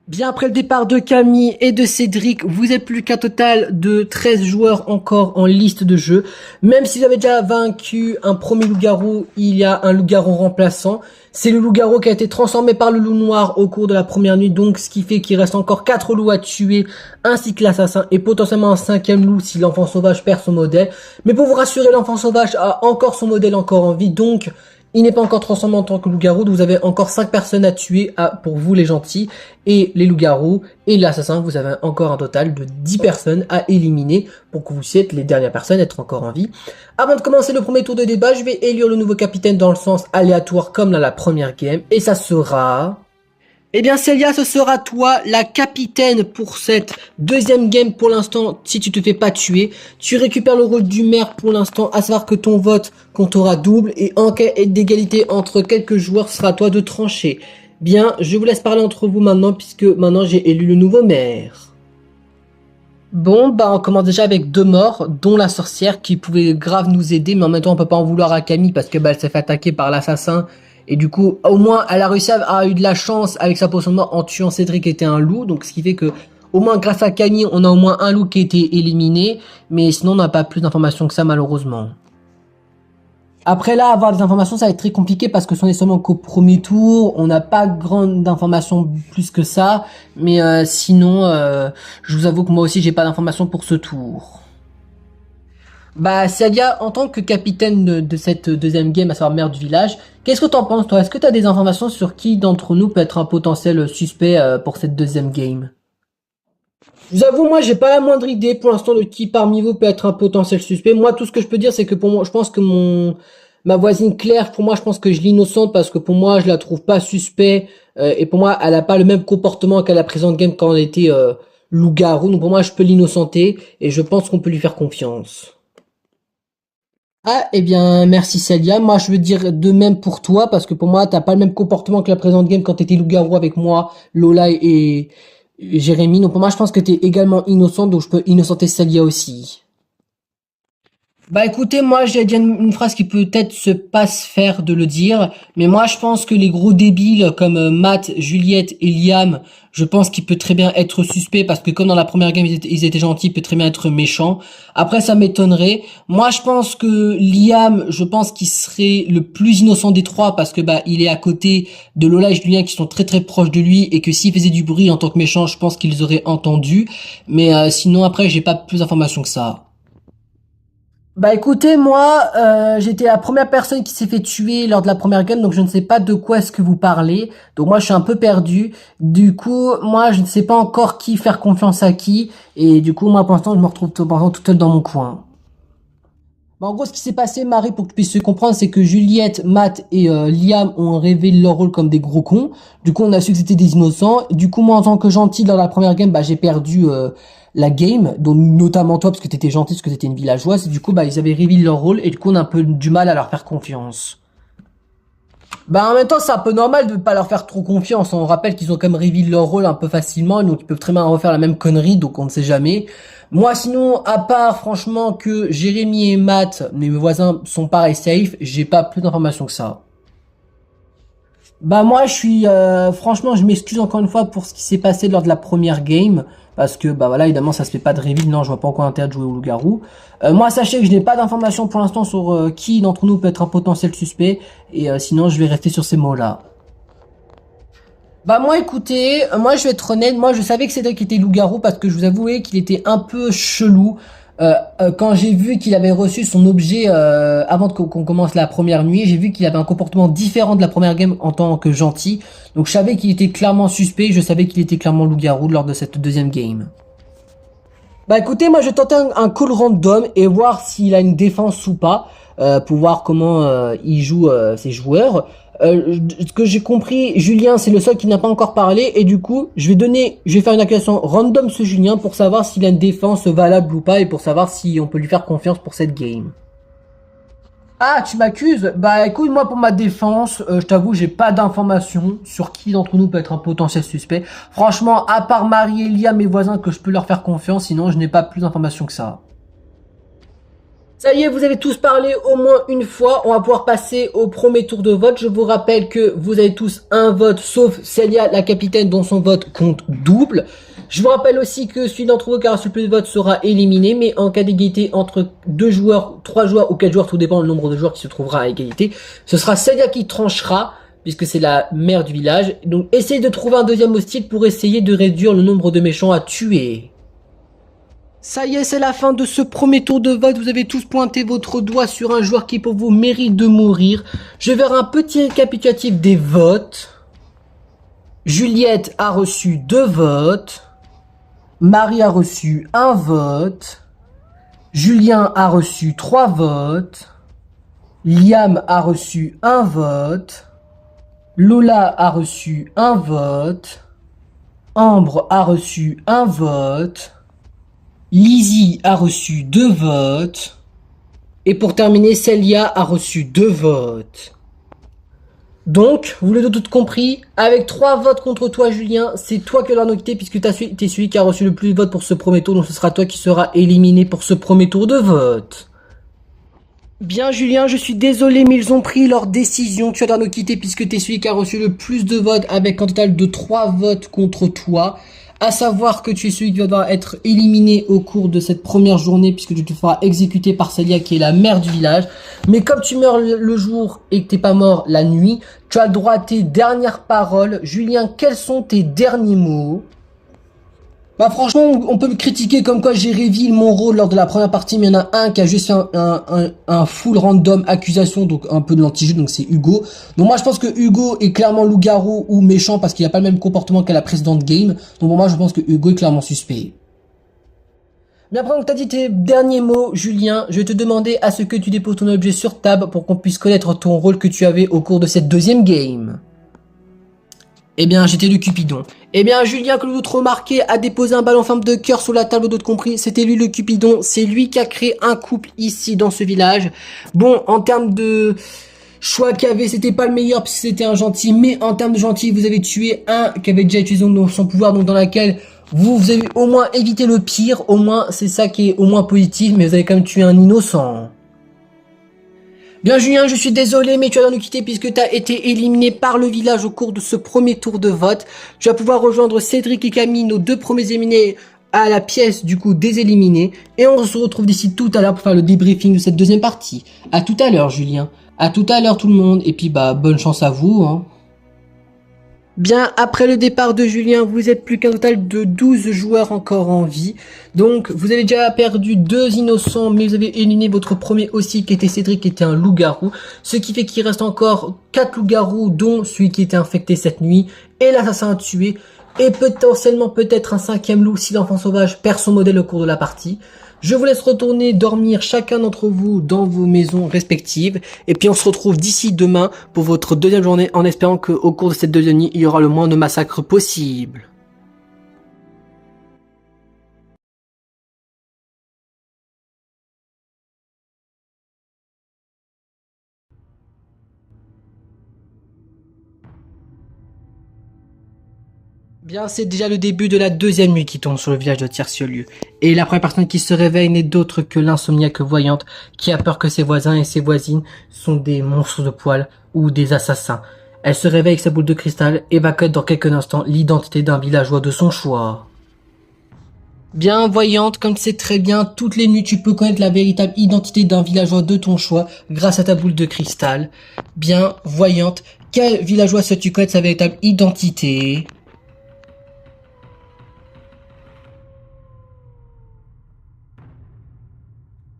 Bien après le départ de Camille et de Cédric, vous êtes plus qu'un total de 13 joueurs encore en liste de jeu. Même si vous avez déjà vaincu un premier loup-garou, il y a un loup-garou remplaçant. C'est le loup-garou qui a été transformé par le loup noir au cours de la première nuit, donc ce qui fait qu'il reste encore 4 loups à tuer, ainsi que l'assassin, et potentiellement un 5e loup si l'enfant sauvage perd son modèle. Mais pour vous rassurer, l'enfant sauvage a encore son modèle encore en vie, donc il n'est pas encore transformé en tant que loup-garou, donc vous avez encore 5 personnes à tuer pour vous les gentils, et les loups-garous et l'assassin, vous avez encore un total de 10 personnes à éliminer pour que vous soyez les dernières personnes à être encore en vie. Avant de commencer le premier tour de débat, je vais élire le nouveau capitaine dans le sens aléatoire comme dans la première game, et ça sera... Eh bien Célia, ce sera toi la capitaine pour cette deuxième game pour l'instant si tu te fais pas tuer. Tu récupères le rôle du maire pour l'instant, à savoir que ton vote comptera double et en cas d'égalité entre quelques joueurs, ce sera à toi de trancher. Bien, je vous laisse parler entre vous maintenant puisque maintenant j'ai élu le nouveau maire. Bon, bah on commence déjà avec 2 morts, dont la sorcière qui pouvait grave nous aider, mais en même temps on peut pas en vouloir à Camille parce que bah, elle s'est fait attaquer par l'assassin. Et du coup, au moins, elle a réussi à eu de la chance avec sa potion de mort en tuant Cédric qui était un loup. Donc, ce qui fait que, au moins, grâce à Camille, on a au moins un loup qui a été éliminé. Mais sinon, on n'a pas plus d'informations que ça, malheureusement. Après là, avoir des informations, ça va être très compliqué parce que ce n'est seulement qu'au premier tour. On n'a pas grande d'informations plus que ça. Mais sinon, je vous avoue que moi aussi, j'ai pas d'informations pour ce tour. Bah, Salia, en tant que capitaine de cette deuxième game, à savoir maire du village, qu'est-ce que t'en penses, toi? Est-ce que t'as des informations sur qui d'entre nous peut être un potentiel suspect pour cette deuxième game? Je vous avoue, moi, j'ai pas la moindre idée pour l'instant de qui parmi vous peut être un potentiel suspect. Moi, tout ce que je peux dire, c'est que pour moi, je pense que ma voisine Claire, pour moi, je pense que je l'innocente parce que pour moi, je la trouve pas suspect et pour moi, elle a pas le même comportement qu'à la présente game quand elle était loup-garou. Donc pour moi, je peux l'innocenter et je pense qu'on peut lui faire confiance. Ah, eh bien, merci Célia. Moi, je veux dire de même pour toi, parce que pour moi, t'as pas le même comportement que la présente game quand t'étais loup-garou avec moi, Lola et Jérémy. Donc pour moi, je pense que t'es également innocente, donc je peux innocenter Célia aussi. Bah écoutez, moi j'ai dit une phrase qui peut-être se passe faire de le dire, mais moi je pense que les gros débiles comme Matt, Juliette et Liam, je pense qu'il peut très bien être suspect parce que comme dans la première game ils étaient gentils, il peut très bien être méchant. Après ça m'étonnerait. Moi je pense que Liam, je pense qu'il serait le plus innocent des trois parce que bah il est à côté de Lola et Julien qui sont très très proches de lui et que s'il faisait du bruit en tant que méchant, je pense qu'ils auraient entendu. Mais sinon après j'ai pas plus d'informations que ça. Bah écoutez, moi, j'étais la première personne qui s'est fait tuer lors de la première game, donc je ne sais pas de quoi est-ce que vous parlez. Donc moi, je suis un peu perdu. Du coup, moi, je ne sais pas encore qui faire confiance à qui. Et du coup, moi, pour l'instant, je me retrouve pour l'instant toute seule dans mon coin. Bah, en gros, ce qui s'est passé, Marie, pour que tu puisses comprendre, c'est que Juliette, Matt et Liam ont révélé leur rôle comme des gros cons. Du coup, on a su que c'était des innocents. Du coup, moi, en tant que gentil, dans la première game, bah, j'ai perdu la game, donc notamment toi, parce que t'étais gentil, parce que t'étais une villageoise. Et du coup, bah, ils avaient révélé leur rôle, et du coup, on a un peu du mal à leur faire confiance. Bah, en même temps, c'est un peu normal de pas leur faire trop confiance. On rappelle qu'ils ont quand même révélé leur rôle un peu facilement, donc ils peuvent très bien refaire la même connerie, donc on ne sait jamais. Moi, sinon, à part, franchement, que Jérémy et Matt, mes voisins, sont pareil safe, j'ai pas plus d'informations que ça. Bah moi je suis franchement je m'excuse encore une fois pour ce qui s'est passé lors de la première game parce que bah voilà évidemment ça se fait pas de reveal, non je vois pas encore intérêt de jouer au loup-garou. Moi sachez que je n'ai pas d'informations pour l'instant sur qui d'entre nous peut être un potentiel suspect et sinon je vais rester sur ces mots-là. Bah moi écoutez, moi je vais être honnête, moi je savais que Cédric était loup-garou parce que je vous avouais qu'il était un peu chelou. Quand j'ai vu qu'il avait reçu son objet avant qu'on commence la première nuit, j'ai vu qu'il avait un comportement différent de la première game en tant que gentil. Donc je savais qu'il était clairement suspect, je savais qu'il était clairement loup-garou lors de cette deuxième game. Bah écoutez, moi je vais tenter un call random et voir s'il a une défense ou pas, pour voir comment il joue ses joueurs. Ce que j'ai compris, Julien, c'est le seul qui n'a pas encore parlé, et du coup, je vais faire une accusation random sur Julien pour savoir s'il a une défense valable ou pas, et pour savoir si on peut lui faire confiance pour cette game. Ah, tu m'accuses? Bah écoute, moi pour ma défense, je t'avoue, j'ai pas d'informations sur qui d'entre nous peut être un potentiel suspect. Franchement, à part Marie et Lia, mes voisins, que je peux leur faire confiance, sinon je n'ai pas plus d'informations que ça. Ça y est, vous avez tous parlé au moins une fois. On va pouvoir passer au premier tour de vote. Je vous rappelle que vous avez tous un vote, sauf Célia, la capitaine, dont son vote compte double. Je vous rappelle aussi que celui d'entre vous qui aura le plus de votes sera éliminé, mais en cas d'égalité entre 2 joueurs, 3 joueurs ou 4 joueurs, tout dépend du nombre de joueurs qui se trouvera à égalité, ce sera Célia qui tranchera, puisque c'est la mère du village. Donc essayez de trouver un deuxième hostile pour essayer de réduire le nombre de méchants à tuer. Ça y est, c'est la fin de ce premier tour de vote. Vous avez tous pointé votre doigt sur un joueur qui pour vous mérite de mourir. Je vais faire un petit récapitulatif des votes. Juliette a reçu 2 votes. Marie a reçu 1 vote. Julien a reçu 3 votes. Liam a reçu 1 vote. Lola a reçu 1 vote. Ambre a reçu 1 vote. Lizzie a reçu 2 votes. Et pour terminer, Célia a reçu 2 votes. Donc, vous l'avez tout compris, avec 3 votes contre toi, Julien, c'est toi qui l'as noté puisque t'es celui qui a reçu le plus de votes pour ce premier tour. Donc ce sera toi qui sera éliminé pour ce premier tour de vote. Bien Julien, je suis désolé mais ils ont pris leur décision. Tu dois nous quitter puisque t'es celui qui a reçu le plus de votes avec un total de 3 votes contre toi. À savoir que tu es celui qui va devoir être éliminé au cours de cette première journée puisque tu te feras exécuter par Célia qui est la mère du village. Mais comme tu meurs le jour et que t'es pas mort la nuit, tu as le droit à tes dernières paroles. Julien, quels sont tes derniers mots? Bah franchement, on peut me critiquer comme quoi j'ai révélé mon rôle lors de la première partie, mais il y en a un qui a juste fait un full random accusation, donc un peu de l'anti-jeu, donc c'est Hugo. Donc moi je pense que Hugo est clairement loup-garou ou méchant parce qu'il a pas le même comportement qu'à la précédente game. Donc pour moi je pense que Hugo est clairement suspect. Mais après que t'as dit tes derniers mots, Julien, je vais te demander à ce que tu déposes ton objet sur table pour qu'on puisse connaître ton rôle que tu avais au cours de cette deuxième game. Eh bien, j'étais le Cupidon. Eh bien, Julien, que l'autre remarqué, a déposé un ballon en forme de cœur sur la table, d'autres compris. C'était lui le Cupidon. C'est lui qui a créé un couple ici, dans ce village. Bon, en termes de choix qu'il y avait, c'était pas le meilleur, parce que c'était un gentil. Mais en termes de gentil, vous avez tué un qui avait déjà utilisé son pouvoir, donc dans laquelle vous avez au moins évité le pire. Au moins, c'est ça qui est au moins positif, mais vous avez quand même tué un innocent. Bien Julien, je suis désolé, mais tu vas nous quitter puisque tu as été éliminé par le village au cours de ce premier tour de vote. Tu vas pouvoir rejoindre Cédric et Camille, nos 2 premiers éliminés, à la pièce du coup des éliminés. Et on se retrouve d'ici tout à l'heure pour faire le débriefing de cette deuxième partie. À tout à l'heure Julien. À tout à l'heure tout le monde. Et puis bah bonne chance à vous. Hein. Bien, après le départ de Julien, vous êtes plus qu'un total de 12 joueurs encore en vie. Donc, vous avez déjà perdu 2 innocents, mais vous avez éliminé votre premier aussi, qui était Cédric, qui était un loup-garou. Ce qui fait qu'il reste encore 4 loups-garous, dont celui qui était infecté cette nuit, et l'assassin tué, et potentiellement peut-être un 5e loup si l'enfant sauvage perd son modèle au cours de la partie. Je vous laisse retourner dormir chacun d'entre vous dans vos maisons respectives. Et puis on se retrouve d'ici demain pour votre deuxième journée en espérant qu'au cours de cette deuxième nuit, il y aura le moins de massacres possible. Bien, c'est déjà le début de la deuxième nuit qui tombe sur le village de Tiercieux-Lieu. Et la première personne qui se réveille n'est d'autre que l'insomniaque voyante qui a peur que ses voisins et ses voisines sont des monstres de poils ou des assassins. Elle se réveille avec sa boule de cristal et va connaître dans quelques instants l'identité d'un villageois de son choix. Bien, voyante, comme tu sais très bien, toutes les nuits tu peux connaître la véritable identité d'un villageois de ton choix grâce à ta boule de cristal. Bien, voyante, quel villageois sais-tu connaître sa véritable identité ?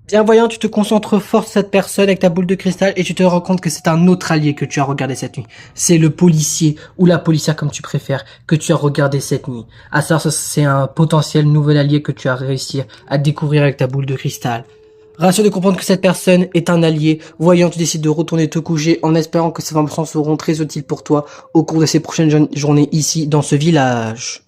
Bien voyant, tu te concentres fort sur cette personne avec ta boule de cristal et tu te rends compte que c'est un autre allié que tu as regardé cette nuit. C'est le policier ou la policière comme tu préfères que tu as regardé cette nuit. À ça, c'est un potentiel nouvel allié que tu as réussi à découvrir avec ta boule de cristal. Rassure de comprendre que cette personne est un allié. Voyant, tu décides de retourner te coucher en espérant que ces informations seront très utiles pour toi au cours de ces prochaines journées ici dans ce village.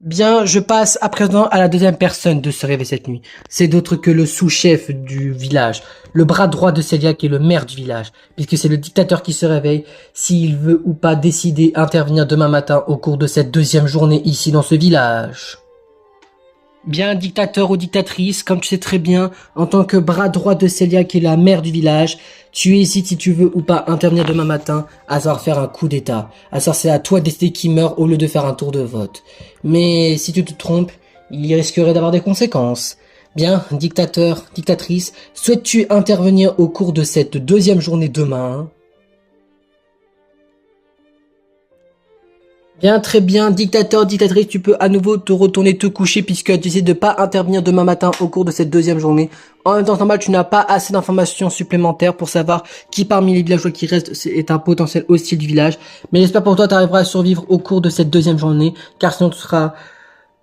Bien, je passe à présent à la deuxième personne de se réveiller cette nuit. C'est d'autre que le sous-chef du village, le bras droit de Celia qui est le maire du village, puisque c'est le dictateur qui se réveille s'il veut ou pas décider intervenir demain matin au cours de cette deuxième journée ici dans ce village. Bien, dictateur ou dictatrice, comme tu sais très bien, en tant que bras droit de Celia qui est la mère du village, tu hésites si tu veux ou pas intervenir demain matin, à savoir faire un coup d'état. À savoir c'est à toi de décider qui meurt au lieu de faire un tour de vote. Mais si tu te trompes, il risquerait d'avoir des conséquences. Bien, dictateur, dictatrice, souhaites-tu intervenir au cours de cette deuxième journée demain? Bien, très bien, dictateur, dictatrice, tu peux à nouveau te retourner te coucher puisque tu décides de pas intervenir demain matin au cours de cette deuxième journée. En temps normal, tu n'as pas assez d'informations supplémentaires pour savoir qui parmi les villageois qui restent est un potentiel hostile du village. Mais j'espère pour toi, tu arriveras à survivre au cours de cette deuxième journée, car sinon tu seras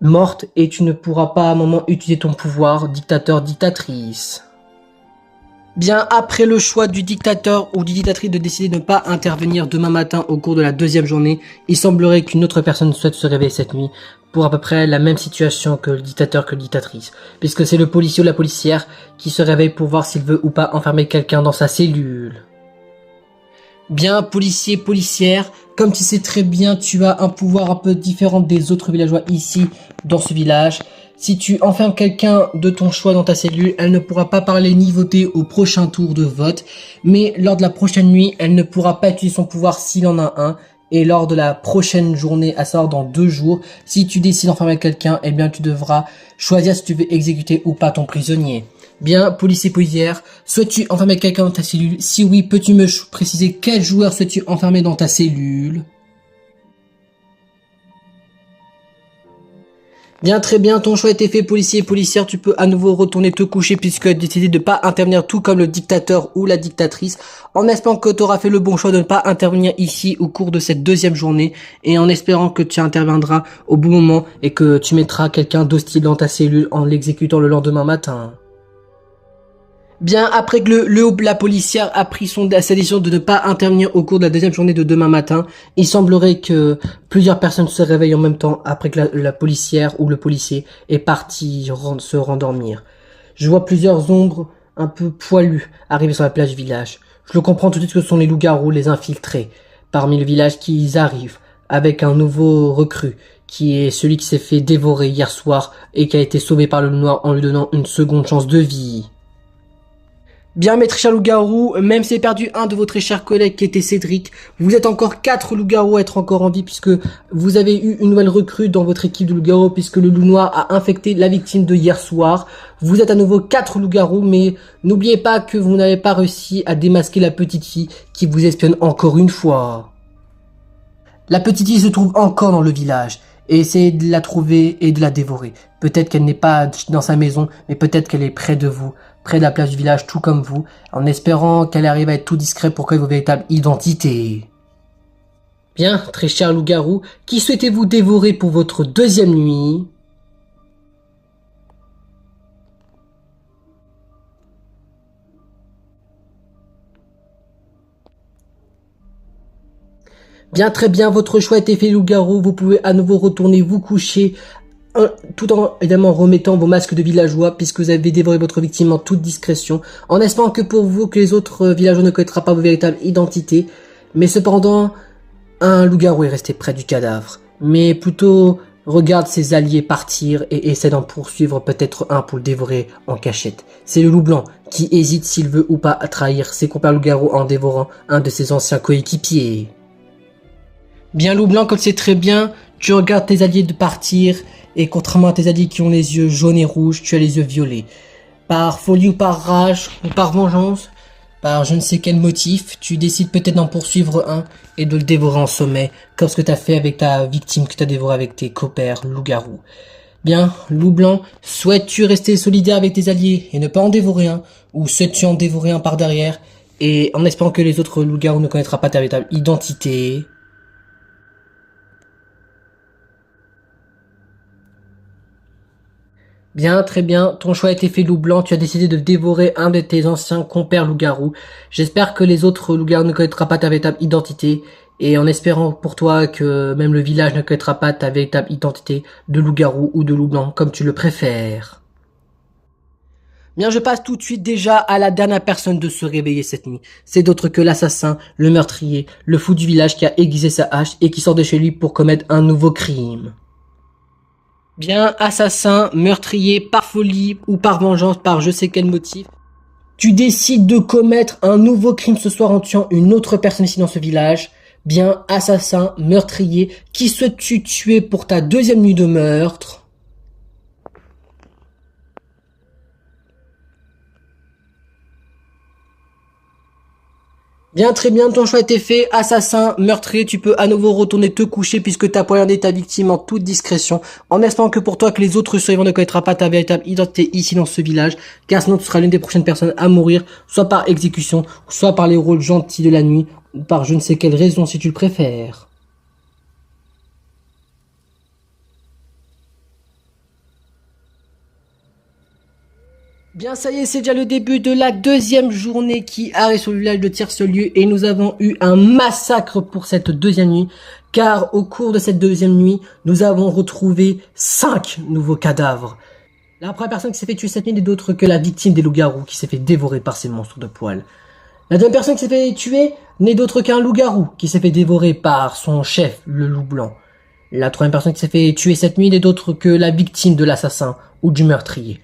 morte et tu ne pourras pas à un moment utiliser ton pouvoir, dictateur, dictatrice. Bien, après le choix du dictateur ou du dictatrice de décider de ne pas intervenir demain matin au cours de la deuxième journée, il semblerait qu'une autre personne souhaite se réveiller cette nuit pour à peu près la même situation que le dictateur, que la dictatrice, puisque c'est le policier ou la policière qui se réveille pour voir s'il veut ou pas enfermer quelqu'un dans sa cellule. Bien, policier, policière, comme tu sais très bien, tu as un pouvoir un peu différent des autres villageois ici, dans ce village. Si tu enfermes quelqu'un de ton choix dans ta cellule, elle ne pourra pas parler ni voter au prochain tour de vote. Mais lors de la prochaine nuit, elle ne pourra pas utiliser son pouvoir s'il en a un. Et lors de la prochaine journée, à savoir dans 2 jours, si tu décides d'enfermer quelqu'un, eh bien tu devras choisir si tu veux exécuter ou pas ton prisonnier. Bien, policier policière, souhaites-tu enfermer quelqu'un dans ta cellule? Si oui, peux-tu me préciser quel joueur souhaites-tu enfermer dans ta cellule? Bien, très bien, ton choix a été fait, policier et policière, tu peux à nouveau retourner te coucher puisque tu as décidé de ne pas intervenir tout comme le dictateur ou la dictatrice, en espérant que tu auras fait le bon choix de ne pas intervenir ici au cours de cette deuxième journée, et en espérant que tu interviendras au bon moment et que tu mettras quelqu'un d'hostile dans ta cellule en l'exécutant le lendemain matin. Bien, après que la policière a pris sa décision de ne pas intervenir au cours de la deuxième journée de demain matin, il semblerait que plusieurs personnes se réveillent en même temps après que la policière ou le policier est parti se rendormir. Je vois plusieurs ombres un peu poilues arriver sur la plage du village. Je le comprends tout de suite que ce sont les loups-garous, les infiltrés, parmi le village qui arrivent, avec un nouveau recrue, qui est celui qui s'est fait dévorer hier soir et qui a été sauvé par le noir en lui donnant une seconde chance de vie. Bien, mes très chers loups-garous, même si j'ai perdu un de vos très chers collègues qui était Cédric, vous êtes encore 4 loups-garous à être encore en vie puisque vous avez eu une nouvelle recrue dans votre équipe de loups-garous puisque le loup noir a infecté la victime de hier soir. Vous êtes à nouveau 4 loups-garous, mais n'oubliez pas que vous n'avez pas réussi à démasquer la petite fille qui vous espionne encore une fois. La petite fille se trouve encore dans le village et essayez de la trouver et de la dévorer. Peut-être qu'elle n'est pas dans sa maison, mais peut-être qu'elle est près de vous, près de la place du village, tout comme vous, en espérant qu'elle arrive à être tout discret pour connaître vos véritables identités. Bien, très cher loup-garou, qui souhaitez-vous dévorer pour votre deuxième nuit? Bien, très bien, votre choix a été fait, loup-garou. Vous pouvez à nouveau retourner vous coucher, tout en évidemment remettant vos masques de villageois, puisque vous avez dévoré votre victime en toute discrétion, en espérant que pour vous, que les autres villageois ne connaîtront pas vos véritables identités. Mais cependant, un loup-garou est resté près du cadavre, mais plutôt regarde ses alliés partir et essaie d'en poursuivre peut-être un pour le dévorer en cachette. C'est le loup blanc qui hésite s'il veut ou pas trahir ses compères loups-garous en dévorant un de ses anciens coéquipiers. Bien, loup blanc, comme c'est très bien, tu regardes tes alliés de partir, et contrairement à tes alliés qui ont les yeux jaunes et rouges, tu as les yeux violets. Par folie ou par rage, ou par vengeance, par je ne sais quel motif, tu décides peut-être d'en poursuivre un et de le dévorer en sommet, comme ce que tu as fait avec ta victime que tu as dévoré avec tes compères loups-garous. Bien, loup blanc, souhaites-tu rester solidaire avec tes alliés et ne pas en dévorer un, ou souhaites-tu en dévorer un par derrière, et en espérant que les autres loups-garous ne connaîtront pas ta véritable identité? Bien, très bien, ton choix a été fait loup blanc, tu as décidé de dévorer un de tes anciens compères loups-garous. J'espère que les autres loups-garous ne connaîtront pas ta véritable identité, et en espérant pour toi que même le village ne connaîtra pas ta véritable identité de loup-garou ou de loup blanc, comme tu le préfères. Bien, je passe tout de suite déjà à la dernière personne de se réveiller cette nuit. C'est d'autre que l'assassin, le meurtrier, le fou du village qui a aiguisé sa hache et qui sort de chez lui pour commettre un nouveau crime. Bien, assassin, meurtrier, par folie ou par vengeance, par je sais quel motif, tu décides de commettre un nouveau crime ce soir en tuant une autre personne ici dans ce village. Bien, assassin, meurtrier, qui souhaites-tu tuer pour ta deuxième nuit de meurtre? Bien, très bien, ton choix a été fait. Assassin, meurtrier, tu peux à nouveau retourner te coucher puisque t'as poignardé ta victime en toute discrétion, en espérant que pour toi que les autres survivants ne connaîtront pas ta véritable identité ici dans ce village, car sinon tu seras l'une des prochaines personnes à mourir, soit par exécution, soit par les rôles gentils de la nuit, ou par je ne sais quelle raison si tu le préfères. Bien, ça y est, c'est déjà le début de la deuxième journée qui arrive sur le village de Tire-ce-Lieu et nous avons eu un massacre pour cette deuxième nuit, car au cours de cette deuxième nuit, nous avons retrouvé 5 nouveaux cadavres. La première personne qui s'est fait tuer cette nuit n'est d'autre que la victime des loups-garous qui s'est fait dévorer par ces monstres de poils. La deuxième personne qui s'est fait tuer n'est d'autre qu'un loup-garou qui s'est fait dévorer par son chef, le loup blanc. La troisième personne qui s'est fait tuer cette nuit n'est d'autre que la victime de l'assassin ou du meurtrier.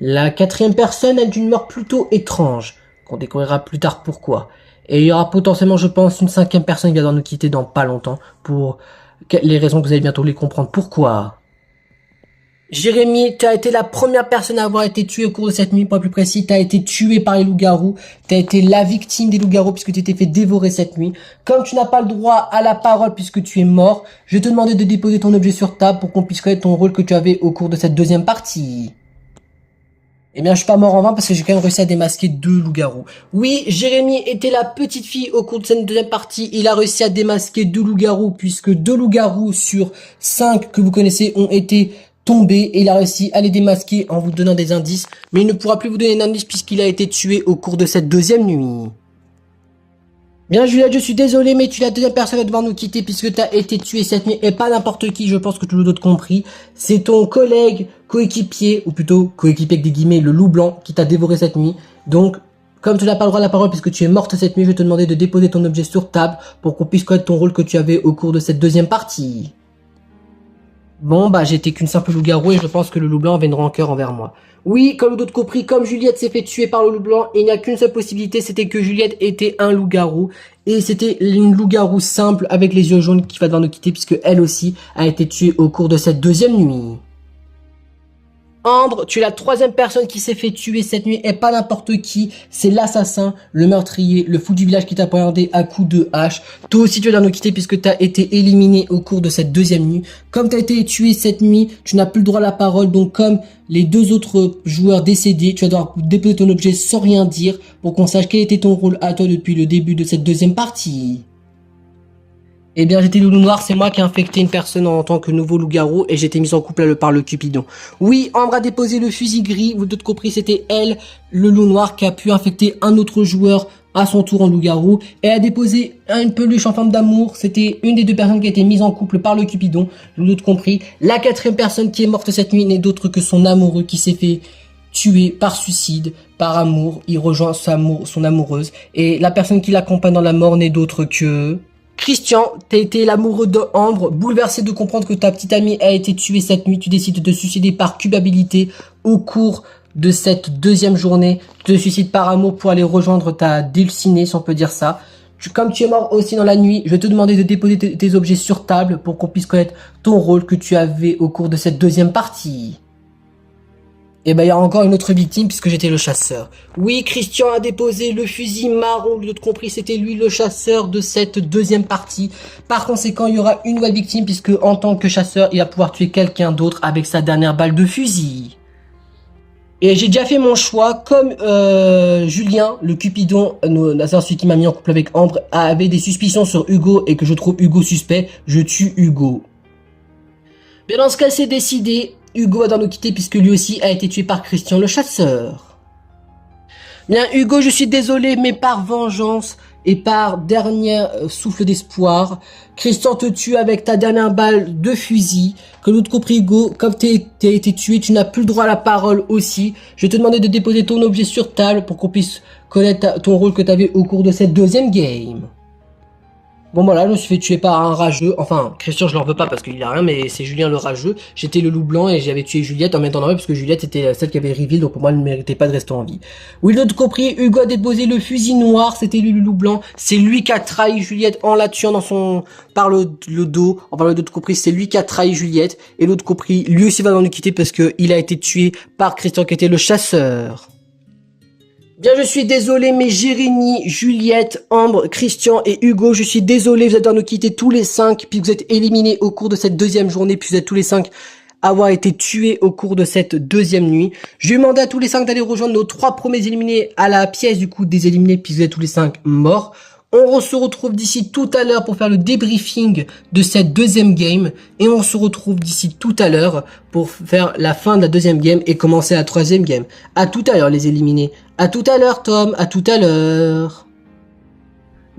La quatrième personne est d'une mort plutôt étrange, qu'on découvrira plus tard pourquoi. Et il y aura potentiellement, je pense, une cinquième personne qui va devoir nous quitter dans pas longtemps, pour les raisons que vous allez bientôt les comprendre. Pourquoi? Jérémy, tu as été la première personne à avoir été tuée au cours de cette nuit, pour être plus précis, tu as été tué par les loups-garous, tu as été la victime des loups-garous puisque tu t'es fait dévorer cette nuit. Comme tu n'as pas le droit à la parole puisque tu es mort, je vais te demander de déposer ton objet sur table pour qu'on puisse connaître ton rôle que tu avais au cours de cette deuxième partie. Eh bien, je suis pas mort en vain parce que j'ai quand même réussi à démasquer 2 loups-garous. Oui, Jérémy était la petite fille au cours de cette deuxième partie. Il a réussi à démasquer 2 loups-garous puisque 2 loups-garous sur 5 que vous connaissez ont été tombés et il a réussi à les démasquer en vous donnant des indices. Mais il ne pourra plus vous donner d'indices puisqu'il a été tué au cours de cette deuxième nuit. Bien Juliette, je suis désolé, mais tu es la deuxième personne à devoir nous quitter puisque tu as été tué cette nuit et pas n'importe qui, je pense que tout le monde a compris. C'est ton collègue, coéquipier, ou plutôt coéquipier avec des guillemets, le loup blanc, qui t'a dévoré cette nuit. Donc, comme tu n'as pas le droit à la parole puisque tu es morte cette nuit, je vais te demander de déposer ton objet sur table pour qu'on puisse connaître ton rôle que tu avais au cours de cette deuxième partie. Bon, bah, j'étais qu'une simple loup-garou et je pense que le loup blanc avait une rancœur envers moi. Oui, comme d'autres compris, comme Juliette s'est fait tuer par le loup blanc, il n'y a qu'une seule possibilité, c'était que Juliette était un loup-garou. Et c'était une loup-garou simple avec les yeux jaunes qui va devoir nous quitter puisque elle aussi a été tuée au cours de cette deuxième nuit. Ambre, tu es la troisième personne qui s'est fait tuer cette nuit et pas n'importe qui, c'est l'assassin, le meurtrier, le fou du village qui t'a poignardé à coups de hache. Toi aussi tu vas nous quitter puisque tu as été éliminé au cours de cette deuxième nuit. Comme tu as été tué cette nuit, tu n'as plus le droit à la parole, donc comme les 2 autres joueurs décédés, tu vas devoir déposer ton objet sans rien dire pour qu'on sache quel était ton rôle à toi depuis le début de cette deuxième partie. Eh bien, j'étais loup noir, c'est moi qui ai infecté une personne en tant que nouveau loup-garou et j'ai été mis en couple par le Cupidon. Oui, Ambre a déposé le fusil gris, vous l'avez compris, c'était elle, le loup noir, qui a pu infecter un autre joueur à son tour en loup-garou. Et a déposé une peluche en forme d'amour, c'était une des 2 personnes qui a été mise en couple par le Cupidon, vous l'avez compris. La quatrième personne qui est morte cette nuit n'est d'autre que son amoureux qui s'est fait tuer par suicide, par amour, il rejoint son amoureuse. Et la personne qui l'accompagne dans la mort n'est d'autre que... Christian, t'as été l'amoureux de Ambre, bouleversé de comprendre que ta petite amie a été tuée cette nuit, tu décides de te suicider par culpabilité au cours de cette deuxième journée, tu te suicides par amour pour aller rejoindre ta dulcinée, si on peut dire ça. Comme tu es mort aussi dans la nuit, je vais te demander de déposer tes objets sur table pour qu'on puisse connaître ton rôle que tu avais au cours de cette deuxième partie. Et ben il y a encore une autre victime puisque j'étais le chasseur. Oui, Christian a déposé le fusil marron, vous l'avez compris, c'était lui le chasseur de cette deuxième partie. Par conséquent, il y aura une nouvelle victime puisque en tant que chasseur, il va pouvoir tuer quelqu'un d'autre avec sa dernière balle de fusil. Et j'ai déjà fait mon choix, comme Julien, le Cupidon, celui qui m'a mis en couple avec Ambre, avait des suspicions sur Hugo et que je trouve Hugo suspect, je tue Hugo. Bien dans ce cas, c'est décidé. Hugo va devoir nous quitter puisque lui aussi a été tué par Christian le chasseur. Bien Hugo, je suis désolé, mais par vengeance et par dernier souffle d'espoir, Christian te tue avec ta dernière balle de fusil. Que l'autre compris Hugo, comme t'as été tué, tu n'as plus le droit à la parole aussi. Je vais te demander de déposer ton objet sur table pour qu'on puisse connaître ton rôle que tu avais au cours de cette deuxième game. Bon voilà, je me suis fait tuer par un rageux, enfin Christian je l'en veux pas parce qu'il a rien, mais c'est Julien le rageux. J'étais le loup blanc et j'avais tué Juliette en mettant dans parce que Juliette était celle qui avait reveal, donc pour moi elle ne méritait pas de rester en vie. Oui, l'autre compris, Hugo a déposé le fusil noir, c'était lui le loup blanc, c'est lui qui a trahi Juliette en la tuant dans son par le dos, enfin l'autre compris c'est lui qui a trahi Juliette, et l'autre compris lui aussi va nous quitter parce que il a été tué par Christian qui était le chasseur. Bien, je suis désolé, mais Jérémy, Juliette, Ambre, Christian et Hugo, je suis désolé, vous allez devoir nous quitter tous les 5, puis vous êtes éliminés au cours de cette deuxième journée, puis vous êtes tous les 5 avoir été tués au cours de cette deuxième nuit. Je vais demander à tous les 5 d'aller rejoindre nos 3 premiers éliminés à la pièce du coup des éliminés, puis vous êtes tous les 5 morts. On se retrouve d'ici tout à l'heure pour faire le débriefing de cette deuxième game. Et on se retrouve d'ici tout à l'heure pour faire la fin de la deuxième game et commencer la troisième game. À tout à l'heure les éliminés. À tout à l'heure Tom, à tout à l'heure.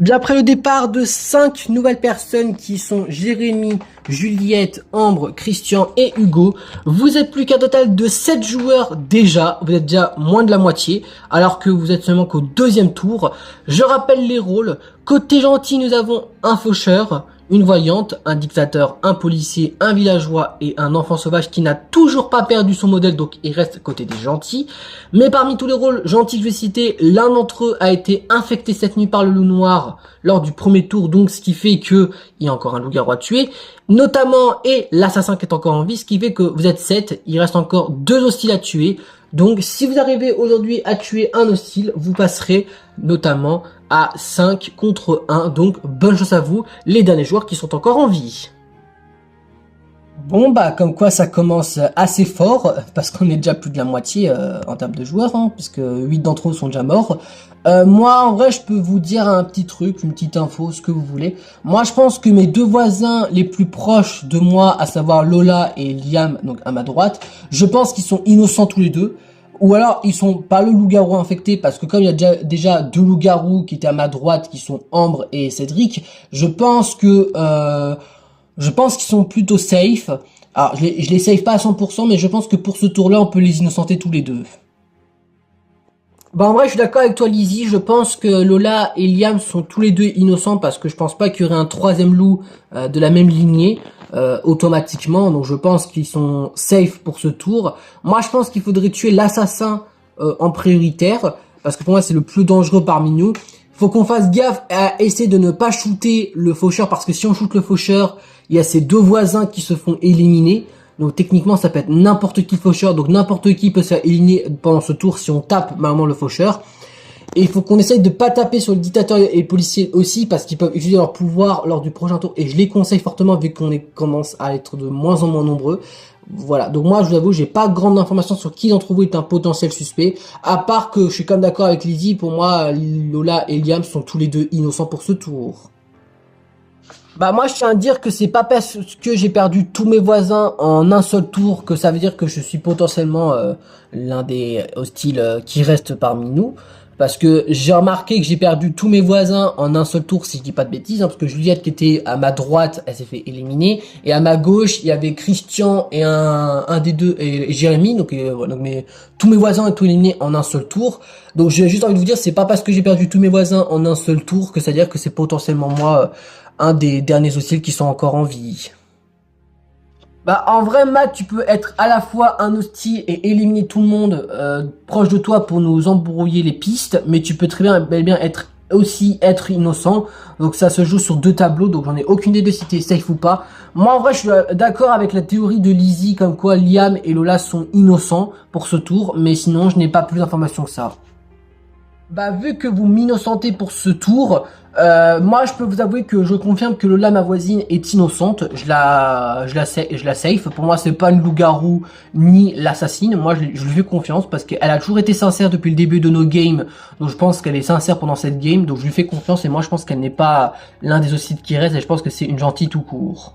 Bien après le départ de 5 nouvelles personnes qui sont Jérémy, Juliette, Ambre, Christian et Hugo, vous êtes plus qu'un total de 7 joueurs déjà, vous êtes déjà moins de la moitié, alors que vous êtes seulement qu'au deuxième tour. Je rappelle les rôles, côté gentil nous avons un faucheur, une voyante, un dictateur, un policier, un villageois et un enfant sauvage qui n'a toujours pas perdu son modèle, donc il reste côté des gentils. Mais parmi tous les rôles gentils que je vais citer, l'un d'entre eux a été infecté cette nuit par le loup noir lors du premier tour, donc ce qui fait que il y a encore un loup-garou à tuer, notamment, et l'assassin qui est encore en vie, ce qui fait que vous êtes 7, il reste encore 2 hostiles à tuer. Donc si vous arrivez aujourd'hui à tuer un hostile, vous passerez notamment à 5 contre 1. Donc bonne chance à vous, les derniers joueurs qui sont encore en vie. Bon bah comme quoi ça commence assez fort, parce qu'on est déjà plus de la moitié en termes de joueurs, hein, puisque 8 d'entre eux sont déjà morts. Moi en vrai je peux vous dire un petit truc, une petite info, ce que vous voulez. Moi je pense que mes 2 voisins les plus proches de moi, à savoir Lola et Liam, donc à ma droite, je pense qu'ils sont innocents tous les deux. Ou alors ils sont pas le loup-garou infecté, parce que comme il y a déjà 2 loups-garous qui étaient à ma droite, qui sont Ambre et Cédric, je pense qu'ils sont plutôt safe. Alors je les save pas à 100%, mais je pense que pour ce tour-là, on peut les innocenter tous les deux. Bah en vrai je suis d'accord avec toi Lizzie, je pense que Lola et Liam sont tous les deux innocents parce que je pense pas qu'il y aurait un troisième loup de la même lignée automatiquement, donc je pense qu'ils sont safe pour ce tour. Moi je pense qu'il faudrait tuer l'assassin en prioritaire parce que pour moi c'est le plus dangereux parmi nous. Il faut qu'on fasse gaffe à essayer de ne pas shooter le faucheur parce que si on shoot le faucheur, il y a ses 2 voisins qui se font éliminer. Donc techniquement ça peut être n'importe qui faucheur, donc n'importe qui peut se faire éliminer pendant ce tour si on tape maman le faucheur. Et il faut qu'on essaye de pas taper sur le dictateur et le policier aussi parce qu'ils peuvent utiliser leur pouvoir lors du prochain tour et je les conseille fortement vu qu'on commence à être de moins en moins nombreux. Voilà, donc moi je vous avoue j'ai pas grande information sur qui d'entre vous est un potentiel suspect, à part que je suis quand même d'accord avec Lizzie, pour moi Lola et Liam sont tous les deux innocents pour ce tour. Bah moi je tiens à dire que c'est pas parce que j'ai perdu tous mes voisins en un seul tour que ça veut dire que je suis potentiellement l'un des hostiles qui reste parmi nous. Parce que j'ai remarqué que j'ai perdu tous mes voisins en un seul tour si je dis pas de bêtises, hein, parce que Juliette qui était à ma droite, elle s'est fait éliminer. Et à ma gauche, il y avait Christian et un des deux, et Jérémy, donc, voilà, donc tous mes voisins ont été éliminés en un seul tour. Donc j'ai juste envie de vous dire, c'est pas parce que j'ai perdu tous mes voisins en un seul tour que ça veut dire que c'est potentiellement moi un des derniers hostiles qui sont encore en vie. Bah en vrai Matt, tu peux être à la fois un hostile et éliminer tout le monde proche de toi pour nous embrouiller les pistes, mais tu peux très bien, bel bien être innocent, donc ça se joue sur 2 tableaux, donc j'en ai aucune idée de si t'es safe ou pas. Moi en vrai je suis d'accord avec la théorie de Lizzie comme quoi Liam et Lola sont innocents pour ce tour, mais sinon je n'ai pas plus d'informations que ça. Bah vu que vous m'innocentez pour ce tour, moi je peux vous avouer que je confirme que Lola ma voisine est innocente, je la safe, pour moi c'est pas le loup-garou ni l'assassine, moi je lui fais confiance parce qu'elle a toujours été sincère depuis le début de nos games, donc je pense qu'elle est sincère pendant cette game, donc je lui fais confiance et moi je pense qu'elle n'est pas l'un des hostiles qui reste et je pense que c'est une gentille tout court.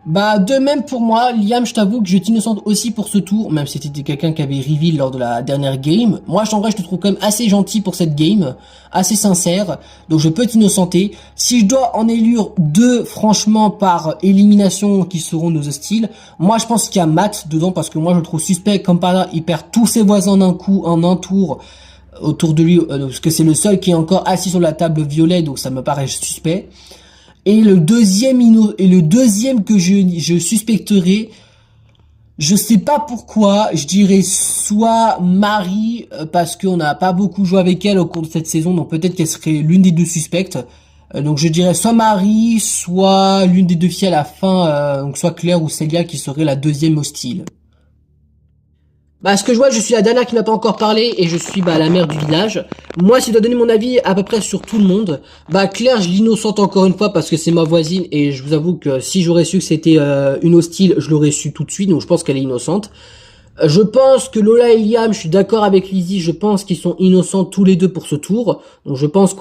Bah, de même pour moi, Liam, je t'avoue que je t'innocente aussi pour ce tour, même si c'était quelqu'un qui avait reveal lors de la dernière game. Moi, en vrai, je te trouve quand même assez gentil pour cette game, assez sincère, donc je peux t'innocenter. Si je dois en élire deux, franchement, par élimination qui seront nos hostiles, moi, je pense qu'il y a Matt dedans, parce que moi, je le trouve suspect, comme par là, il perd tous ses voisins d'un coup, en un tour, autour de lui, parce que c'est le seul qui est encore assis sur la table violet, donc ça me paraît suspect. Et le deuxième que je suspecterai, je sais pas pourquoi, je dirais soit Marie, parce qu'on n'a pas beaucoup joué avec elle au cours de cette saison, donc peut-être qu'elle serait l'une des deux suspectes. Donc je dirais soit Marie, soit l'une des deux filles à la fin, donc soit Claire ou Célia qui serait la deuxième hostile. Bah, ce que je vois, je suis la dernière qui n'a pas encore parlé et je suis la mère du village. Moi, si je dois donner mon avis à peu près sur tout le monde, Claire, je l'innocente encore une fois parce que c'est ma voisine et je vous avoue que si j'aurais su que c'était une hostile, je l'aurais su tout de suite, donc je pense qu'elle est innocente. Je pense que Lola et Liam, je suis d'accord avec Lizzie, je pense qu'ils sont innocents tous les deux pour ce tour. Donc je pense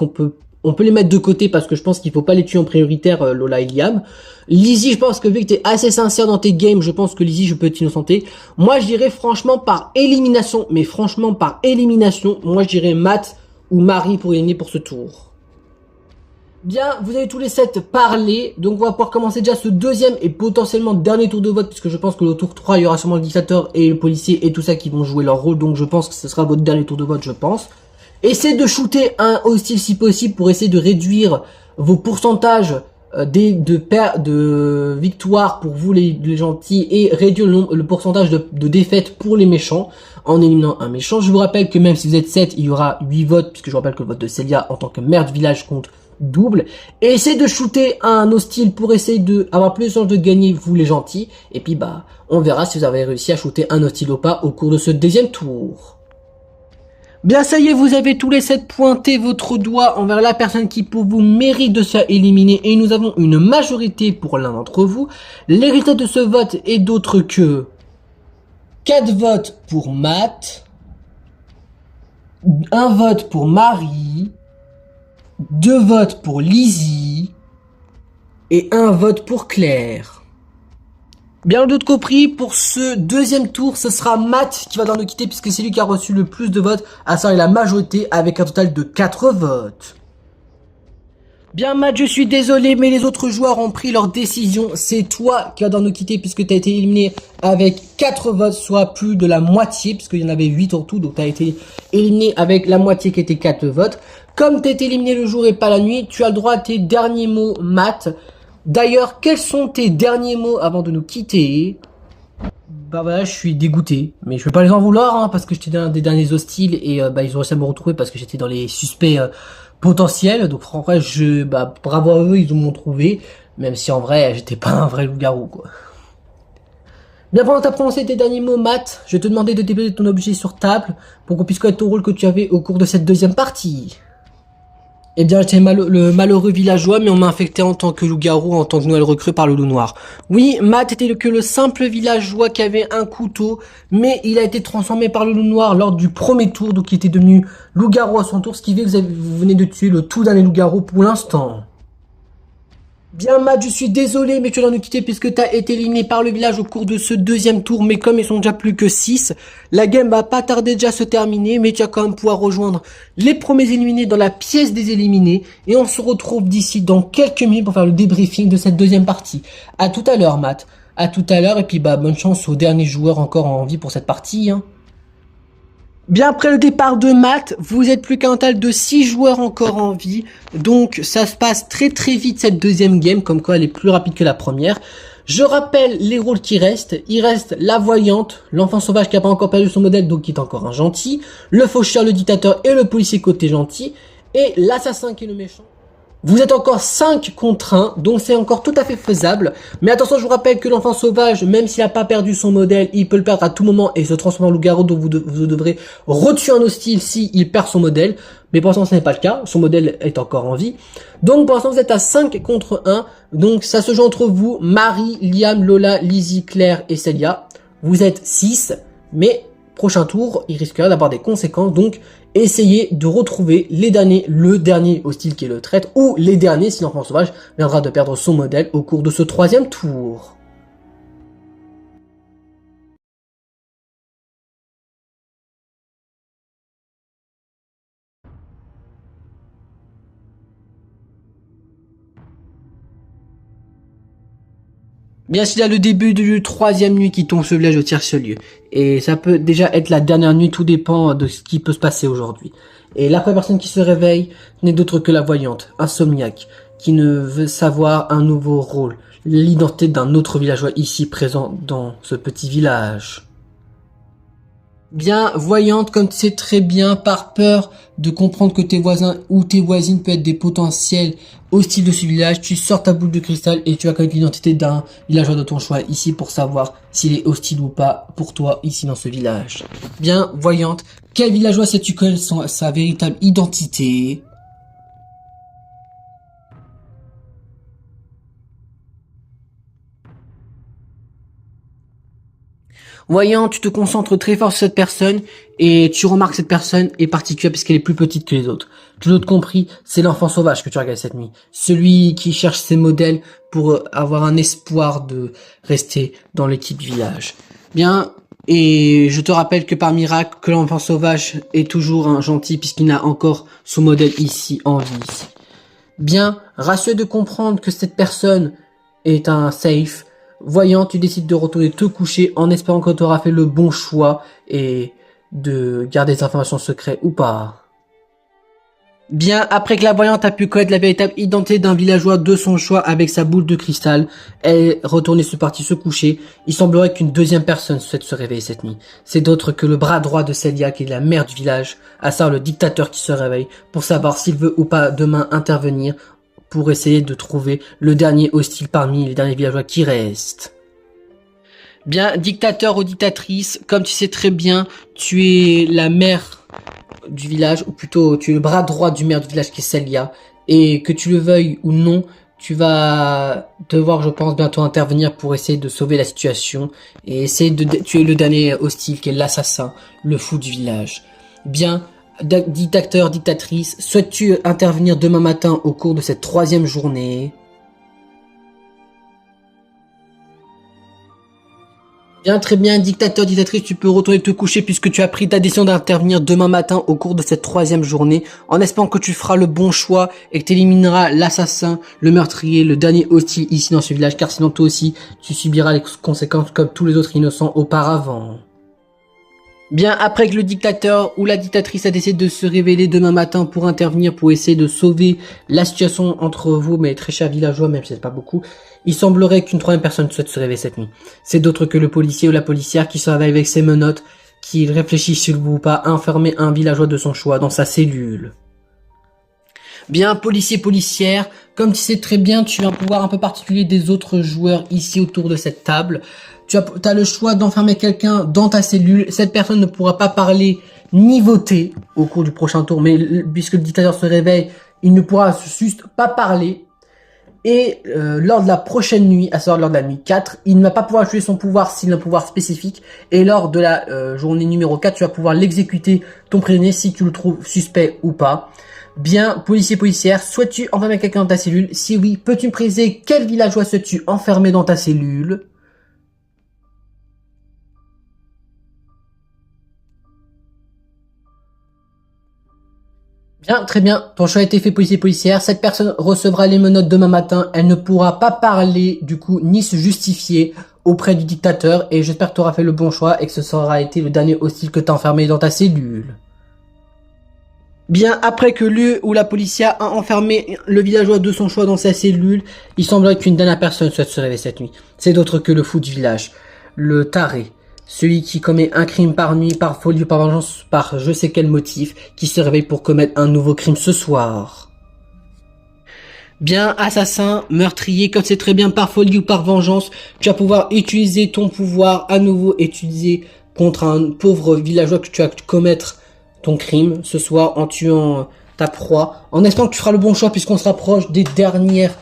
on peut les mettre de côté parce que je pense qu'il faut pas les tuer en prioritaire, Lola et Liam. Lizzie, je pense que vu que t'es assez sincère dans tes games, je pense que Lizzie, je peux t'innocenter. Moi, je dirais franchement par élimination, mais franchement par élimination, moi je dirais Matt ou Marie pour gagner pour ce tour. Bien, vous avez tous les 7 parlé, donc on va pouvoir commencer déjà ce deuxième et potentiellement dernier tour de vote, puisque je pense que le tour 3, il y aura sûrement le dictateur et le policier et tout ça qui vont jouer leur rôle, donc je pense que ce sera votre dernier tour de vote, je pense. Essayez de shooter un hostile si possible pour essayer de réduire vos pourcentages de victoires pour vous les gentils et réduire le pourcentage de défaites pour les méchants en éliminant un méchant. Je vous rappelle que même si vous êtes 7, il y aura 8 votes, puisque je rappelle que le vote de Célia en tant que maire du village compte double. Et essayez de shooter un hostile pour essayer de avoir plus de chances de gagner vous les gentils. Et puis on verra si vous avez réussi à shooter un hostile ou pas au cours de ce deuxième tour. Bien, ça y est, vous avez tous les 7 pointé votre doigt envers la personne qui pour vous mérite de se faire éliminer et nous avons une majorité pour l'un d'entre vous. Les résultats de ce vote est d'autre que 4 votes pour Matt, 1 vote pour Marie, 2 votes pour Lizzie et 1 vote pour Claire. Bien d'autre compris, pour ce deuxième tour, ce sera Matt qui va nous quitter puisque c'est lui qui a reçu le plus de votes, à savoir la majorité avec un total de 4 votes. Bien Matt, je suis désolé, mais les autres joueurs ont pris leur décision. C'est toi qui vas nous quitter puisque tu as été éliminé avec 4 votes, soit plus de la moitié, puisqu'il y en avait 8 en tout, donc tu as été éliminé avec la moitié qui était 4 votes. Comme tu as été éliminé le jour et pas la nuit, tu as le droit à tes derniers mots, Matt. D'ailleurs, quels sont tes derniers mots avant de nous quitter? Bah voilà, je suis dégoûté, mais je peux pas les en vouloir, hein, parce que j'étais dans des derniers hostiles et ils ont réussi à me retrouver parce que j'étais dans les suspects potentiels. Donc en vrai, bravo à eux, ils m'ont trouvé, même si en vrai, j'étais pas un vrai loup-garou, quoi. Bien, pendant que t'as prononcé tes derniers mots, Matt, je vais te demander de déposer ton objet sur table pour qu'on puisse connaître ton rôle que tu avais au cours de cette deuxième partie. Eh bien, j'étais le malheureux villageois, mais on m'a infecté en tant que loup-garou, en tant que nouvelle recrue par le loup noir. Oui, Matt était que le simple villageois qui avait un couteau, mais il a été transformé par le loup noir lors du premier tour, donc il était devenu loup-garou à son tour, ce qui fait que vous venez de tuer le tout dernier loup-garou pour l'instant. Bien Matt, je suis désolé, mais tu dois nous quitter puisque tu as été éliminé par le village au cours de ce deuxième tour, mais comme ils sont déjà plus que 6, la game va pas tarder déjà à se terminer, mais tu vas quand même pouvoir rejoindre les premiers éliminés dans la pièce des éliminés, et on se retrouve d'ici dans quelques minutes pour faire le débriefing de cette deuxième partie. À tout à l'heure Matt, à tout à l'heure, et puis bonne chance aux derniers joueurs encore en vie pour cette partie, hein. Bien après le départ de Matt, vous êtes plus qu'un total de 6 joueurs encore en vie. Donc ça se passe très très vite cette deuxième game, comme quoi elle est plus rapide que la première. Je rappelle les rôles qui restent. Il reste la voyante, l'enfant sauvage qui n'a pas encore perdu son modèle, donc qui est encore un gentil, le faucheur, le dictateur et le policier côté gentil, et l'assassin qui est le méchant. Vous êtes encore 5 contre 1, donc c'est encore tout à fait faisable. Mais attention, je vous rappelle que l'enfant sauvage, même s'il n'a pas perdu son modèle, il peut le perdre à tout moment et se transformer en loup-garou, donc vous devrez retuer un hostile s'il perd son modèle. Mais pour l'instant, ce n'est pas le cas, son modèle est encore en vie. Donc pour l'instant, vous êtes à 5 contre 1, donc ça se joue entre vous, Marie, Liam, Lola, Lizzie, Claire et Célia. Vous êtes 6, mais prochain tour, il risquera d'avoir des conséquences, donc essayez de retrouver le dernier hostile qui est le traître, ou les derniers si l'enfant sauvage viendra de perdre son modèle au cours de ce troisième tour. Bien, c'est là le début du troisième nuit qui tombe sur le village de Tierce-Lieu. Et ça peut déjà être la dernière nuit, tout dépend de ce qui peut se passer aujourd'hui. Et la première personne qui se réveille n'est d'autre que la voyante, Insomniaque, qui ne veut savoir un nouveau rôle, l'identité d'un autre villageois ici présent dans ce petit village. Bien, voyante, comme tu sais très bien, par peur de comprendre que tes voisins ou tes voisines peuvent être des potentiels hostiles de ce village, tu sors ta boule de cristal et tu vas connaître l'identité d'un villageois de ton choix ici pour savoir s'il est hostile ou pas pour toi ici dans ce village. Bien, voyante, quel villageois sais-tu connaître sa véritable identité? Voyant, tu te concentres très fort sur cette personne et tu remarques que cette personne est particulière parce qu'elle est plus petite que les autres. Tout l'autre compris, c'est l'enfant sauvage que tu regardes cette nuit. Celui qui cherche ses modèles pour avoir un espoir de rester dans l'équipe village. Bien, et je te rappelle que par miracle, que l'enfant sauvage est toujours un gentil puisqu'il n'a encore son modèle ici en vie. Bien, rassuré de comprendre que cette personne est un safe, voyant, tu décides de retourner te coucher en espérant que tu auras fait le bon choix et de garder des informations secrètes ou pas. Bien, après que la voyante a pu connaître la véritable identité d'un villageois de son choix avec sa boule de cristal, elle est retournée se partie se coucher. Il semblerait qu'une deuxième personne souhaite se réveiller cette nuit. C'est d'autre que le bras droit de Celia, qui est la mère du village, à savoir le dictateur qui se réveille pour savoir s'il veut ou pas demain intervenir pour essayer de trouver le dernier hostile parmi les derniers villageois qui restent. Bien, dictateur ou dictatrice, comme tu sais très bien, tu es la mère du village, ou plutôt tu es le bras droit du maire du village qui est Celia, et que tu le veuilles ou non, tu vas devoir, je pense, bientôt intervenir pour essayer de sauver la situation et essayer de tuer le dernier hostile qui est l'assassin, le fou du village. Bien, dictateur, dictatrice, souhaites-tu intervenir demain matin au cours de cette troisième journée? Bien, très bien, dictateur, dictatrice, tu peux retourner te coucher puisque tu as pris ta décision d'intervenir demain matin au cours de cette troisième journée, en espérant que tu feras le bon choix et que tu élimineras l'assassin, le meurtrier, le dernier hostile ici dans ce village, car sinon toi aussi, tu subiras les conséquences comme tous les autres innocents auparavant. Bien, après que le dictateur ou la dictatrice a décidé de se révéler demain matin pour intervenir, pour essayer de sauver la situation entre vous, mes très chers villageois, même si c'est pas beaucoup, il semblerait qu'une troisième personne souhaite se réveiller cette nuit. C'est d'autre que le policier ou la policière qui se réveille avec ses menottes, qui réfléchit s'il veut ou pas enfermer un villageois de son choix dans sa cellule. Bien, policier, policière, comme tu sais très bien, tu as un pouvoir un peu particulier des autres joueurs ici autour de cette table. Tu as le choix d'enfermer quelqu'un dans ta cellule. Cette personne ne pourra pas parler ni voter au cours du prochain tour, mais puisque le dictateur se réveille, il ne pourra juste pas parler. Et lors de la prochaine nuit, à savoir lors de la nuit 4, il ne va pas pouvoir jouer son pouvoir s'il a un pouvoir spécifique. Et lors de la journée numéro 4, tu vas pouvoir l'exécuter, ton prisonnier, si tu le trouves suspect ou pas. Bien, policier, policière, souhaites-tu enfermer quelqu'un dans ta cellule? Si oui, peux-tu me préciser quel villageois souhaites-tu enfermer dans ta cellule? Bien, très bien. Ton choix a été fait, policier policière. Cette personne recevra les menottes demain matin. Elle ne pourra pas parler, du coup, ni se justifier auprès du dictateur. Et j'espère que tu auras fait le bon choix et que ce sera été le dernier hostile que tu as enfermé dans ta cellule. Bien, après que lui ou la policière a enfermé le villageois de son choix dans sa cellule, il semblerait qu'une dernière personne souhaite se réveiller cette nuit. C'est d'autre que le fou du village, le taré, celui qui commet un crime par nuit, par folie ou par vengeance, par je sais quel motif, qui se réveille pour commettre un nouveau crime ce soir. Bien, assassin, meurtrier, comme c'est très bien par folie ou par vengeance, tu vas pouvoir utiliser ton pouvoir à nouveau, utiliser contre un pauvre villageois que tu vas commettre ton crime ce soir en tuant ta proie, en espérant que tu feras le bon choix puisqu'on se rapproche des dernières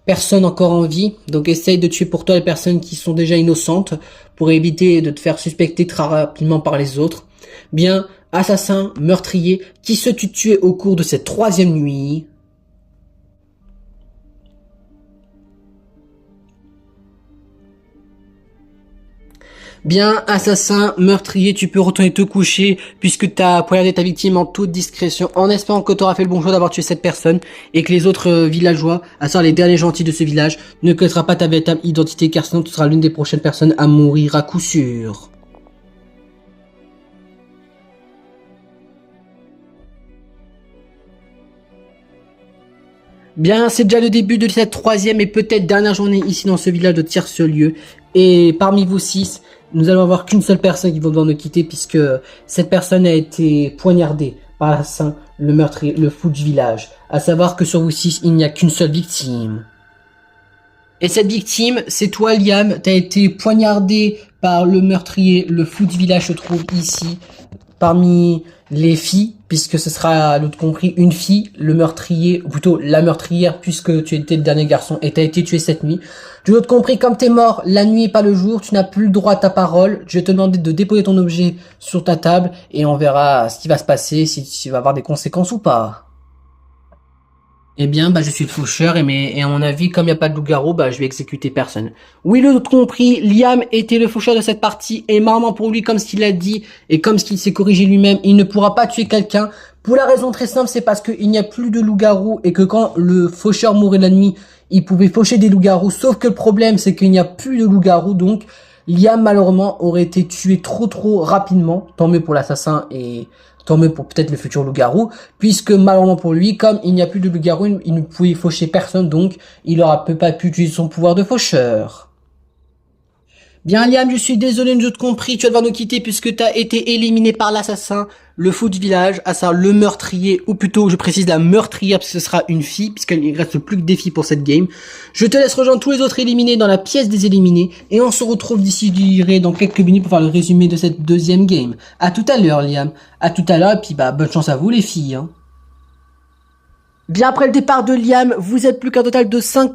personnes encore en vie. Donc essaye de tuer pour toi les personnes qui sont déjà innocentes pour éviter de te faire suspecter très rapidement par les autres. Bien, assassin, meurtrier, qui souhaites-tu tuer au cours de cette troisième nuit? Bien, assassin, meurtrier, tu peux retourner te coucher puisque t'as poignardé ta victime en toute discrétion en espérant que t'auras fait le bon choix d'avoir tué cette personne et que les autres villageois, à savoir les derniers gentils de ce village, ne connaîtront pas ta véritable identité car sinon tu seras l'une des prochaines personnes à mourir à coup sûr. Bien, c'est déjà le début de cette troisième et peut-être dernière journée ici dans ce village de Tierce-Lieu. Et parmi vous 6, nous allons avoir qu'une seule personne qui va devoir nous quitter puisque cette personne a été poignardée par l'assassin, le meurtrier, le fou du village. À savoir que sur vous 6, il n'y a qu'une seule victime. Et cette victime, c'est toi Liam, t'as été poignardé par le meurtrier, le fou du village se trouve ici, parmi les filles, puisque ce sera, l'autre compris, une fille, le meurtrier, ou plutôt la meurtrière, puisque tu étais le dernier garçon et t'as été tué cette nuit. De l'autre compris, comme t'es mort la nuit et pas le jour, tu n'as plus le droit à ta parole. Je vais te demander de déposer ton objet sur ta table et on verra ce qui va se passer, si tu vas avoir des conséquences ou pas. Eh bien, je suis le faucheur et à mon avis, comme il n'y a pas de loup-garou, je vais exécuter personne. Oui, le compris, Liam était le faucheur de cette partie et marrant pour lui, comme ce qu'il a dit et comme ce qu'il s'est corrigé lui-même, il ne pourra pas tuer quelqu'un. Pour la raison très simple, c'est parce qu'il n'y a plus de loup-garou et que quand le faucheur mourait la nuit, il pouvait faucher des loups-garous. Sauf que le problème, c'est qu'il n'y a plus de loup-garou, donc Liam malheureusement aurait été tué trop rapidement. Tant mieux pour l'assassin et tant mieux pour peut-être le futur loup-garou, puisque malheureusement pour lui, comme il n'y a plus de loup-garou, il ne pouvait faucher personne, donc il n'aura pas pu utiliser son pouvoir de faucheur. Bien Liam, je suis désolé, nous autres compris, tu vas devoir nous quitter puisque tu as été éliminé par l'assassin, le fou du village, à savoir le meurtrier, ou plutôt je précise la meurtrière parce que ce sera une fille, puisqu'il ne reste plus que des filles pour cette game. Je te laisse rejoindre tous les autres éliminés dans la pièce des éliminés, et on se retrouve d'ici dans quelques minutes pour faire le résumé de cette deuxième game. À tout à l'heure Liam, à tout à l'heure, et puis bonne chance à vous les filles. Bien après le départ de Liam, vous êtes plus qu'un total de 5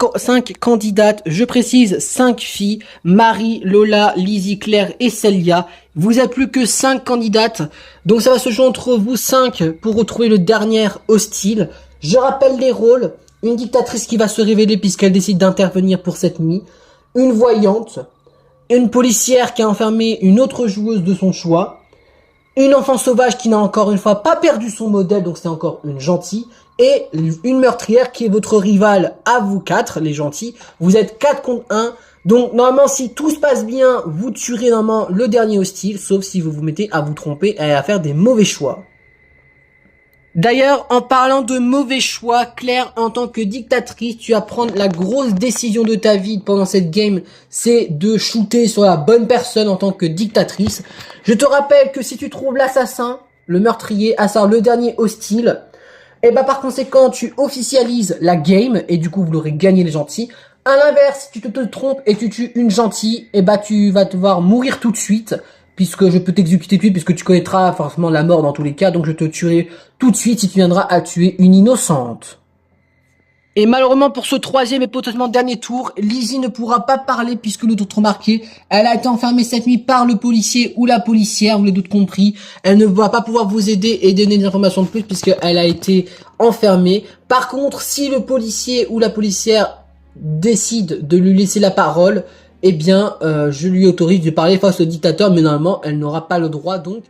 candidates, je précise 5 filles, Marie, Lola, Lizzie, Claire et Celia. Vous êtes plus que 5 candidates, donc ça va se jouer entre vous 5 pour retrouver le dernier hostile. Je rappelle les rôles, une dictatrice qui va se révéler puisqu'elle décide d'intervenir pour cette nuit, une voyante, une policière qui a enfermé une autre joueuse de son choix, une enfant sauvage qui n'a encore une fois pas perdu son modèle, donc c'est encore une gentille, et une meurtrière qui est votre rivale à vous 4, les gentils. Vous êtes 4 contre 1, donc normalement si tout se passe bien, vous tuerez normalement le dernier hostile, sauf si vous vous mettez à vous tromper et à faire des mauvais choix. D'ailleurs, en parlant de mauvais choix, Claire, en tant que dictatrice, tu vas prendre la grosse décision de ta vie pendant cette game, c'est de shooter sur la bonne personne en tant que dictatrice. Je te rappelle que si tu trouves l'assassin, le meurtrier, à savoir le dernier hostile, et par conséquent, tu officialises la game, et du coup, vous l'aurez gagné les gentils. À l'inverse, si tu te trompes et tu tues une gentille, tu vas devoir mourir tout de suite, puisque je peux t'exécuter tout de suite, puisque tu connaîtras forcément la mort dans tous les cas, donc je te tuerai tout de suite si tu viendras à tuer une innocente. Et malheureusement pour ce troisième et potentiellement dernier tour, Lizzie ne pourra pas parler puisque le doute remarqué, elle a été enfermée cette nuit par le policier ou la policière, vous l'avez doute compris. Elle ne va pas pouvoir vous aider et donner des informations de plus puisqu'elle a été enfermée. Par contre, si le policier ou la policière décide de lui laisser la parole, je lui autorise de parler face au dictateur, mais normalement, elle n'aura pas le droit donc.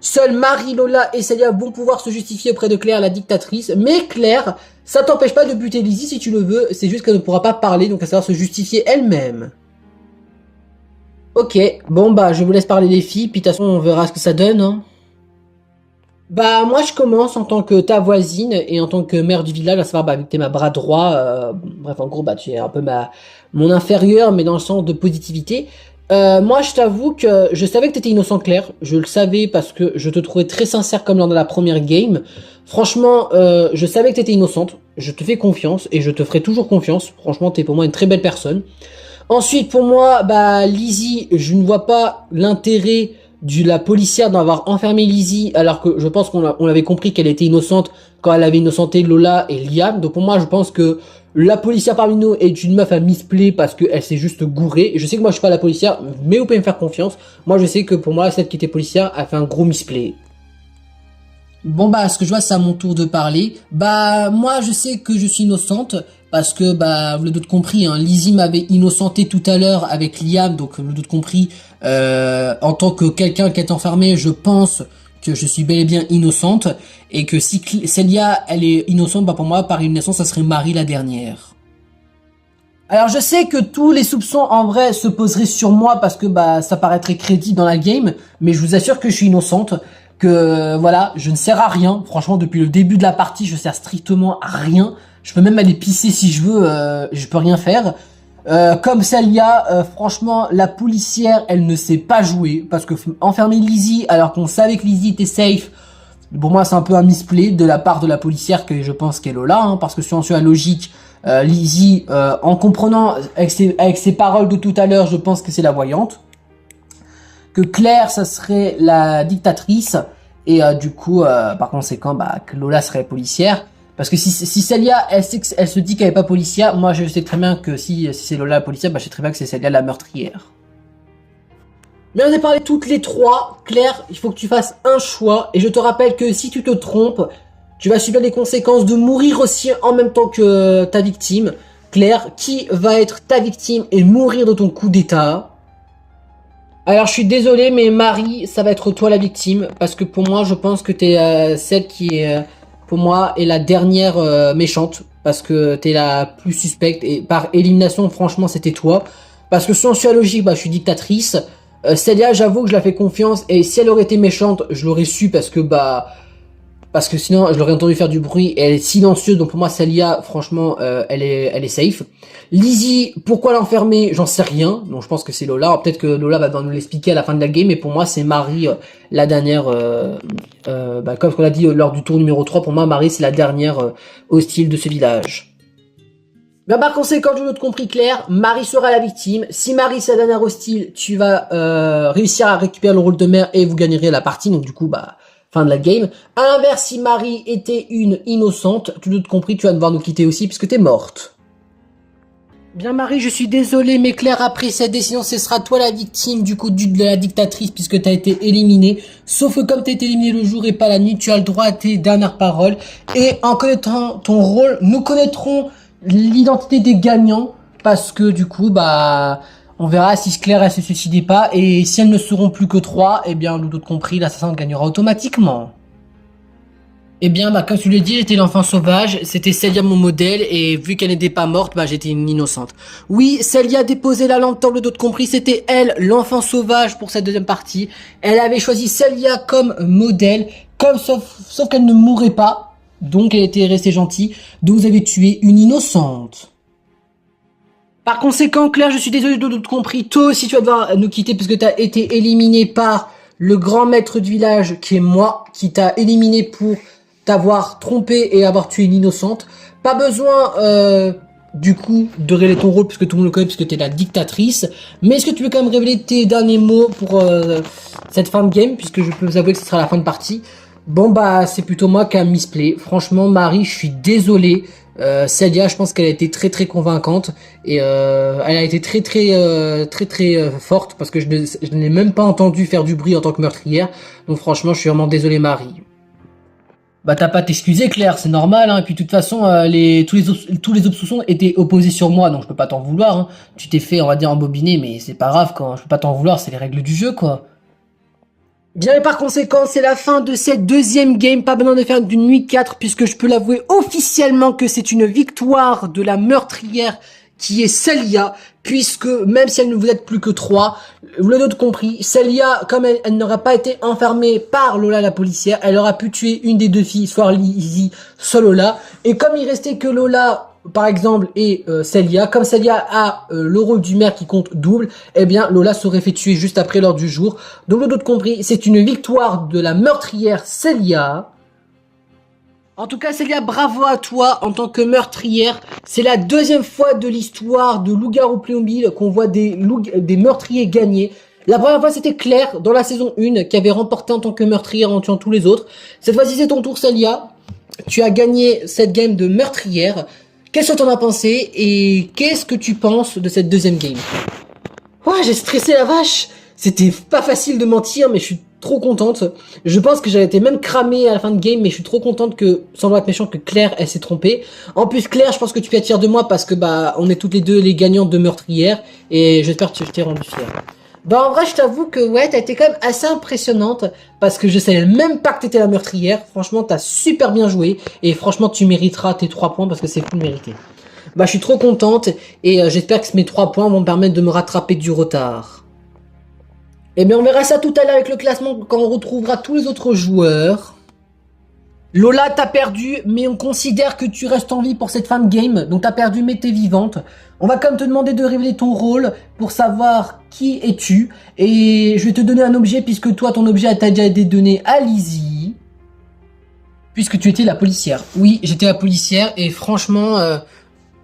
Seuls Marie, Lola et Celia vont pouvoir se justifier auprès de Claire, la dictatrice. Mais Claire, ça t'empêche pas de buter Lizzie si tu le veux. C'est juste qu'elle ne pourra pas parler, donc elle savoir se justifier elle-même. Ok, je vous laisse parler les filles, puis de toute façon on verra ce que ça donne. Hein. Moi je commence en tant que ta voisine et en tant que mère du village, à savoir vu que t'es ma bras droit. Bref, en gros, tu es un peu mon inférieur, mais dans le sens de positivité. Moi, je t'avoue que je savais que t'étais innocent, Claire. Je le savais parce que je te trouvais très sincère comme lors de la première game. Franchement, je savais que t'étais innocente. Je te fais confiance et je te ferai toujours confiance. Franchement, t'es pour moi une très belle personne. Ensuite, pour moi, Lizzie, je ne vois pas l'intérêt de la policière d'avoir enfermé Lizzie, alors que je pense qu'on avait compris qu'elle était innocente quand elle avait innocenté Lola et Liam. Donc pour moi, je pense que la policière parmi nous est une meuf à misplay parce qu'elle s'est juste gourée. Je sais que moi je suis pas la policière, mais vous pouvez me faire confiance. Moi je sais que pour moi, celle qui était policière a fait un gros misplay. Bon bah ce que je vois c'est à mon tour de parler. Bah moi je sais que je suis innocente parce que bah vous l'avez d'autres compris hein, Lizzie m'avait innocenté tout à l'heure avec Liam donc vous l'avez d'autres compris en tant que quelqu'un qui est enfermé je pense que je suis bel et bien innocente et que si Celia elle est innocente bah pour moi par élimination ça serait Marie la dernière. Alors je sais que tous les soupçons en vrai se poseraient sur moi parce que bah ça paraîtrait crédible dans la game mais je vous assure que je suis innocente. Que voilà, je ne sers à rien. Franchement, depuis le début de la partie, je sers strictement à rien. Je peux même aller pisser si je veux, je peux rien faire. Comme Celia, franchement, la policière, elle ne sait pas jouer. Parce que enfermer Lizzie, alors qu'on savait que Lizzie était safe, pour moi, c'est un peu un misplay de la part de la policière que je pense qu'elle est là. Hein, parce que si on suit la logique, Lizzie, en comprenant avec ses paroles de tout à l'heure, je pense que c'est la voyante. Que Claire, ça serait la dictatrice, et du coup, par conséquent, bah, que Lola serait policière. Parce que si Celia, elle se dit qu'elle est pas policière, moi je sais très bien que si c'est Lola la policière, bah, je sais très bien que c'est Celia la meurtrière. Mais on a parlé toutes les trois. Claire, il faut que tu fasses un choix, et je te rappelle que si tu te trompes, tu vas subir les conséquences de mourir aussi en même temps que ta victime. Claire, qui va être ta victime et mourir de ton coup d'état? Alors je suis désolé mais Marie ça va être toi la victime parce que pour moi je pense que t'es celle qui est pour moi est la dernière méchante parce que t'es la plus suspecte et par élimination franchement c'était toi parce que si on suit la logique bah je suis dictatrice. Celia j'avoue que je la fais confiance et si elle aurait été méchante je l'aurais su parce que sinon je l'aurais entendu faire du bruit et elle est silencieuse donc pour moi Celia franchement elle est safe. Lizzie pourquoi l'enfermer j'en sais rien donc je pense que c'est Lola, peut-être que Lola va nous l'expliquer à la fin de la game mais pour moi c'est Marie la dernière bah, comme on l'a dit lors du tour numéro 3 pour moi Marie c'est la dernière hostile de ce village. Bah par conséquent, je l'ai compris Claire, Marie sera la victime. Si Marie c'est la dernière hostile, tu vas réussir à récupérer le rôle de mère et vous gagnerez la partie. Donc du coup, bah fin de la game. À l'inverse, si Marie était une innocente, tu l'as compris, tu vas devoir nous quitter aussi puisque t'es morte. Bien Marie, je suis désolé, mais Claire a pris cette décision, ce sera toi la victime du coup de la dictatrice puisque t'as été éliminée. Sauf que comme t'as été éliminée le jour et pas la nuit, tu as le droit à tes dernières paroles. Et en connaissant ton rôle, nous connaîtrons l'identité des gagnants parce que du coup bah on verra si Claire elle se suicidait pas et si elles ne seront plus que 3 et bien nous d'autres compris l'assassin gagnera automatiquement. Eh bien bah comme tu l'as dit j'étais l'enfant sauvage, c'était Celia mon modèle et vu qu'elle n'était pas morte bah j'étais une innocente. Oui Celia a déposé la lampe table d'autres compris, c'était elle l'enfant sauvage pour cette deuxième partie. Elle avait choisi Celia comme modèle, comme sauf qu'elle ne mourrait pas. Donc elle était restée gentille, donc vous avez tué une innocente. Par conséquent, Claire, je suis désolé de tout compris. Toi aussi, tu vas devoir nous quitter parce que tu as été éliminé par le grand maître du village qui est moi, qui t'a éliminé pour t'avoir trompé et avoir tué une innocente. Pas besoin, du coup, de révéler ton rôle puisque tout le monde le connaît, puisque tu es la dictatrice. Mais est-ce que tu veux quand même révéler tes derniers mots pour cette fin de game, puisque je peux vous avouer que ce sera la fin de partie. Bon bah c'est plutôt moi qui a misplay. Franchement Marie, je suis désolé. Celia, je pense qu'elle a été très convaincante et elle a été très forte parce que je ne l'ai même pas entendu faire du bruit en tant que meurtrière. Donc franchement, je suis vraiment désolé Marie. Bah t'as pas à t'excuser Claire, c'est normal hein. Et puis de toute façon, tous les autres soupçons étaient opposés sur moi, donc je peux pas t'en vouloir. Hein. Tu t'es fait, on va dire, embobiner, mais c'est pas grave quand je peux pas t'en vouloir, c'est les règles du jeu quoi. Bien et par conséquent, c'est la fin de cette deuxième game. Pas besoin de faire d'une nuit 4 puisque je peux l'avouer officiellement que c'est une victoire de la meurtrière qui est Celia. Puisque même si elle ne vous êtes plus que 3, vous l'avez compris, Celia, comme elle n'aurait pas été enfermée par Lola la policière, elle aura pu tuer une des deux filles, soit Lizzie, soit Lola. Et comme il restait que Lola par exemple et Celia, comme Celia a le rôle du maire qui compte double, eh bien Lola serait fait tuer juste après l'heure du jour. Donc le d'autres compris, c'est une victoire de la meurtrière Celia. En tout cas Celia, bravo à toi en tant que meurtrière. C'est la deuxième fois de l'histoire de Loup-garou Playmobil qu'on voit des meurtriers gagner. La première fois c'était Claire dans la saison 1 qui avait remporté en tant que meurtrière en tuant tous les autres. Cette fois-ci c'est ton tour Celia. Tu as gagné cette game de meurtrière. Qu'est-ce que t'en as pensé et qu'est-ce que tu penses de cette deuxième game? Ouais, j'ai stressé la vache. C'était pas facile de mentir, mais je suis trop contente. Je pense que j'avais été même cramée à la fin de game, mais je suis trop contente que, sans vouloir être méchant, que Claire, elle s'est trompée. En plus, Claire, je pense que tu peux être fière de moi parce que, bah, on est toutes les deux les gagnantes de meurtrière, et j'espère que je t'ai rendu fière. Bah, en vrai, je t'avoue que, ouais, t'as été quand même assez impressionnante, parce que je savais même pas que t'étais la meurtrière. Franchement, t'as super bien joué, et franchement, tu mériteras tes 3 points parce que c'est full mérité. Bah, je suis trop contente, et j'espère que mes 3 points vont me permettre de me rattraper du retard. Eh bien, on verra ça tout à l'heure avec le classement quand on retrouvera tous les autres joueurs. Lola, t'as perdu, mais on considère que tu restes en vie pour cette fin de game. Donc t'as perdu, mais t'es vivante. On va quand même te demander de révéler ton rôle pour savoir qui es-tu. Et je vais te donner un objet puisque toi, ton objet t'a déjà été donné à Lizzie. Puisque tu étais la policière. Oui, j'étais la policière et franchement...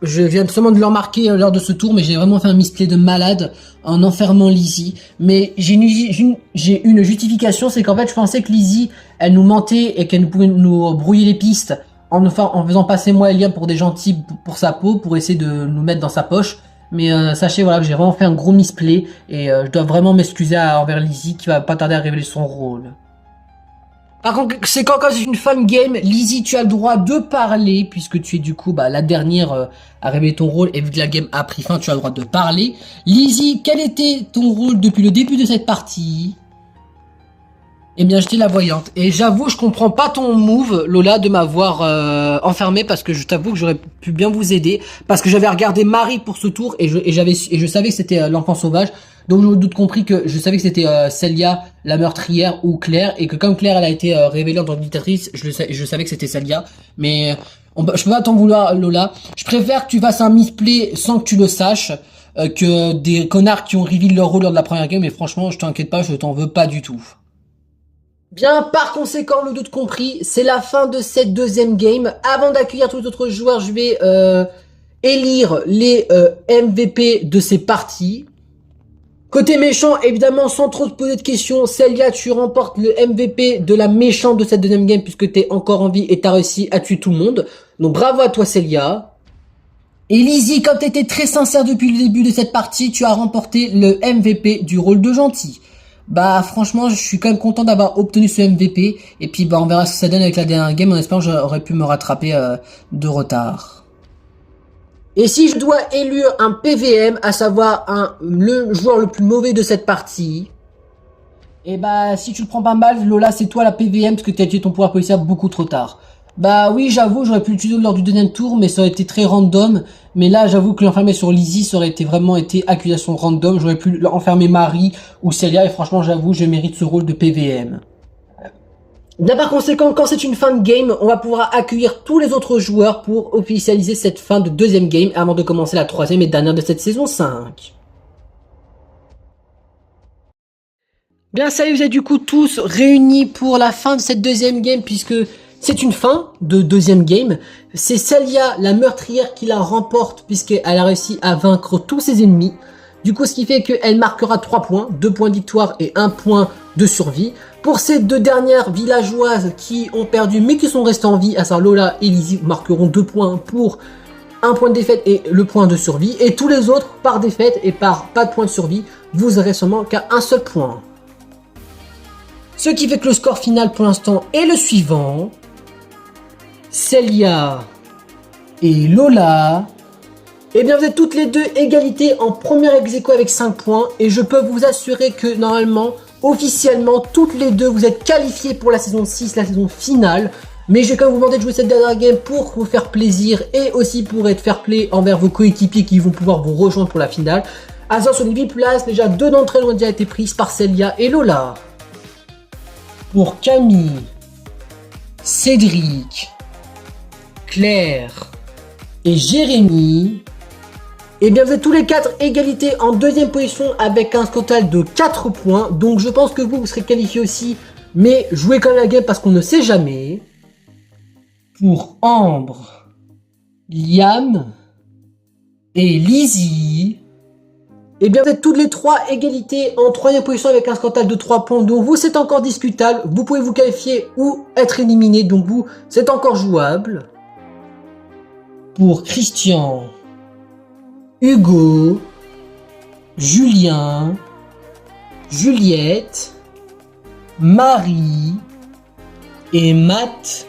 je viens seulement de le remarquer lors de ce tour, mais j'ai vraiment fait un misplay de malade en enfermant Lizzie. Mais j'ai une justification, c'est qu'en fait je pensais que Lizzie, elle nous mentait et qu'elle pouvait nous brouiller les pistes en faisant passer moi et Liam pour des gentils pour sa peau, pour essayer de nous mettre dans sa poche. Mais sachez voilà que j'ai vraiment fait un gros misplay et je dois vraiment m'excuser envers Lizzie qui va pas tarder à révéler son rôle. Par contre, c'est quand c'est une fun game, Lizzie, tu as le droit de parler, puisque tu es du coup la dernière à révéler ton rôle, et vu que la game a pris fin, tu as le droit de parler. Lizzie, quel était ton rôle depuis le début de cette partie? Eh bien, j'étais la voyante. Et j'avoue, je comprends pas ton move, Lola, de m'avoir enfermé, parce que je t'avoue que j'aurais pu bien vous aider, parce que j'avais regardé Marie pour ce tour, et je savais que c'était l'enfant sauvage. Donc je doute compris que je savais que c'était Celia, la meurtrière, ou Claire, et que comme Claire elle a été révélée en tant que dictatrice, je savais que c'était Celia. Mais je peux pas t'en vouloir, Lola. Je préfère que tu fasses un misplay sans que tu le saches, que des connards qui ont reveal leur rôle lors de la première game. Et franchement, je t'inquiète pas, je t'en veux pas du tout. Bien, par conséquent, le doute compris, c'est la fin de cette deuxième game. Avant d'accueillir tous les autres joueurs, je vais élire les MVP de ces parties. Côté méchant, évidemment, sans trop te poser de questions, Celia, tu remportes le MVP de la méchante de cette deuxième game puisque t'es encore en vie et t'as réussi à tuer tout le monde. Donc bravo à toi, Celia. Et Lizzie, comme t'étais très sincère depuis le début de cette partie, tu as remporté le MVP du rôle de gentil. Bah franchement, je suis quand même content d'avoir obtenu ce MVP. Et puis bah on verra ce que ça donne avec la dernière game. En espérant que j'aurais pu me rattraper de retard. Et si je dois élire un PVM, à savoir le joueur le plus mauvais de cette partie, et bah si tu le prends pas mal, Lola, c'est toi la PVM parce que tu as utilisé ton pouvoir policier beaucoup trop tard. Bah oui, j'avoue, j'aurais pu l'utiliser lors du deuxième tour, mais ça aurait été très random. Mais là, j'avoue que l'enfermer sur Lizzie, ça aurait été vraiment accusation random. J'aurais pu enfermer Marie ou Celia, et franchement, j'avoue, je mérite ce rôle de PVM. Bien par conséquent, quand c'est une fin de game, on va pouvoir accueillir tous les autres joueurs pour officialiser cette fin de deuxième game avant de commencer la troisième et dernière de cette saison 5. Bien salut, vous êtes du coup tous réunis pour la fin de cette deuxième game puisque c'est une fin de deuxième game. C'est Celia, la meurtrière, qui la remporte puisqu'elle a réussi à vaincre tous ses ennemis. Du coup, ce qui fait qu'elle marquera 3 points, 2 points de victoire et 1 point de survie. Pour ces deux dernières villageoises qui ont perdu mais qui sont restées en vie, à savoir Lola et Lizzie, marqueront 2 points pour 1 point de défaite et le point de survie. Et tous les autres, par défaite et par pas de point de survie, vous aurez seulement qu'à un seul point. Ce qui fait que le score final pour l'instant est le suivant. Celia et Lola. Eh bien vous êtes toutes les deux égalité en première ex-aequo avec 5 points. Et je peux vous assurer que normalement, officiellement, toutes les deux vous êtes qualifiées pour la saison 6, la saison finale. Mais je vais quand même vous demander de jouer cette dernière game pour vous faire plaisir et aussi pour être fair play envers vos coéquipiers qui vont pouvoir vous rejoindre pour la finale. À ça, sur les 8 places, déjà 2 d'entre elles ont déjà été prises par Celia et Lola. Pour Camille, Cédric, Claire et Jérémy, et bien vous êtes tous les 4 égalité en deuxième position avec un total de 4 points. Donc je pense que vous serez qualifiés aussi, mais jouez quand même la game parce qu'on ne sait jamais. Pour Ambre, Liam et Lizzie, et bien vous êtes toutes les 3 égalité en troisième position avec un total de 3 points. Donc vous c'est encore discutable, vous pouvez vous qualifier ou être éliminé, donc vous c'est encore jouable. Pour Christian, Hugo, Julien, Juliette, Marie et Matt.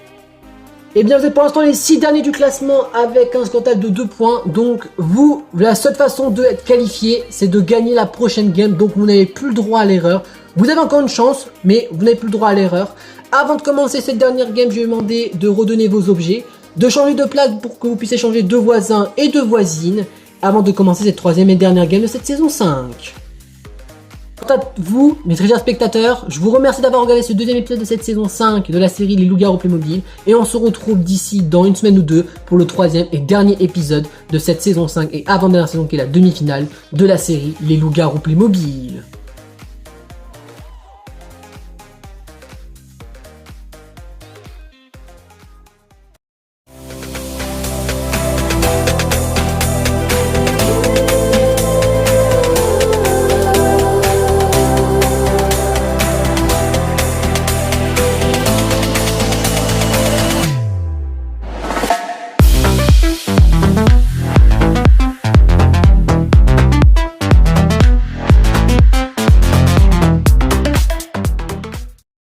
Et bien vous êtes pour l'instant les 6 derniers du classement avec un score total de 2 points. Donc vous, la seule façon d'être qualifié, c'est de gagner la prochaine game. Donc vous n'avez plus le droit à l'erreur. Vous avez encore une chance, mais vous n'avez plus le droit à l'erreur. Avant de commencer cette dernière game, je vais demander de redonner vos objets, de changer de place pour que vous puissiez changer de voisins et de voisines, avant de commencer cette troisième et dernière game de cette saison 5. Quant à vous, mes très chers spectateurs, je vous remercie d'avoir regardé ce deuxième épisode de cette saison 5 de la série Les Loups-Garous Playmobil, et on se retrouve d'ici dans une semaine ou deux pour le troisième et dernier épisode de cette saison 5 et avant-dernière saison qui est la demi-finale de la série Les Loups-Garous Playmobil.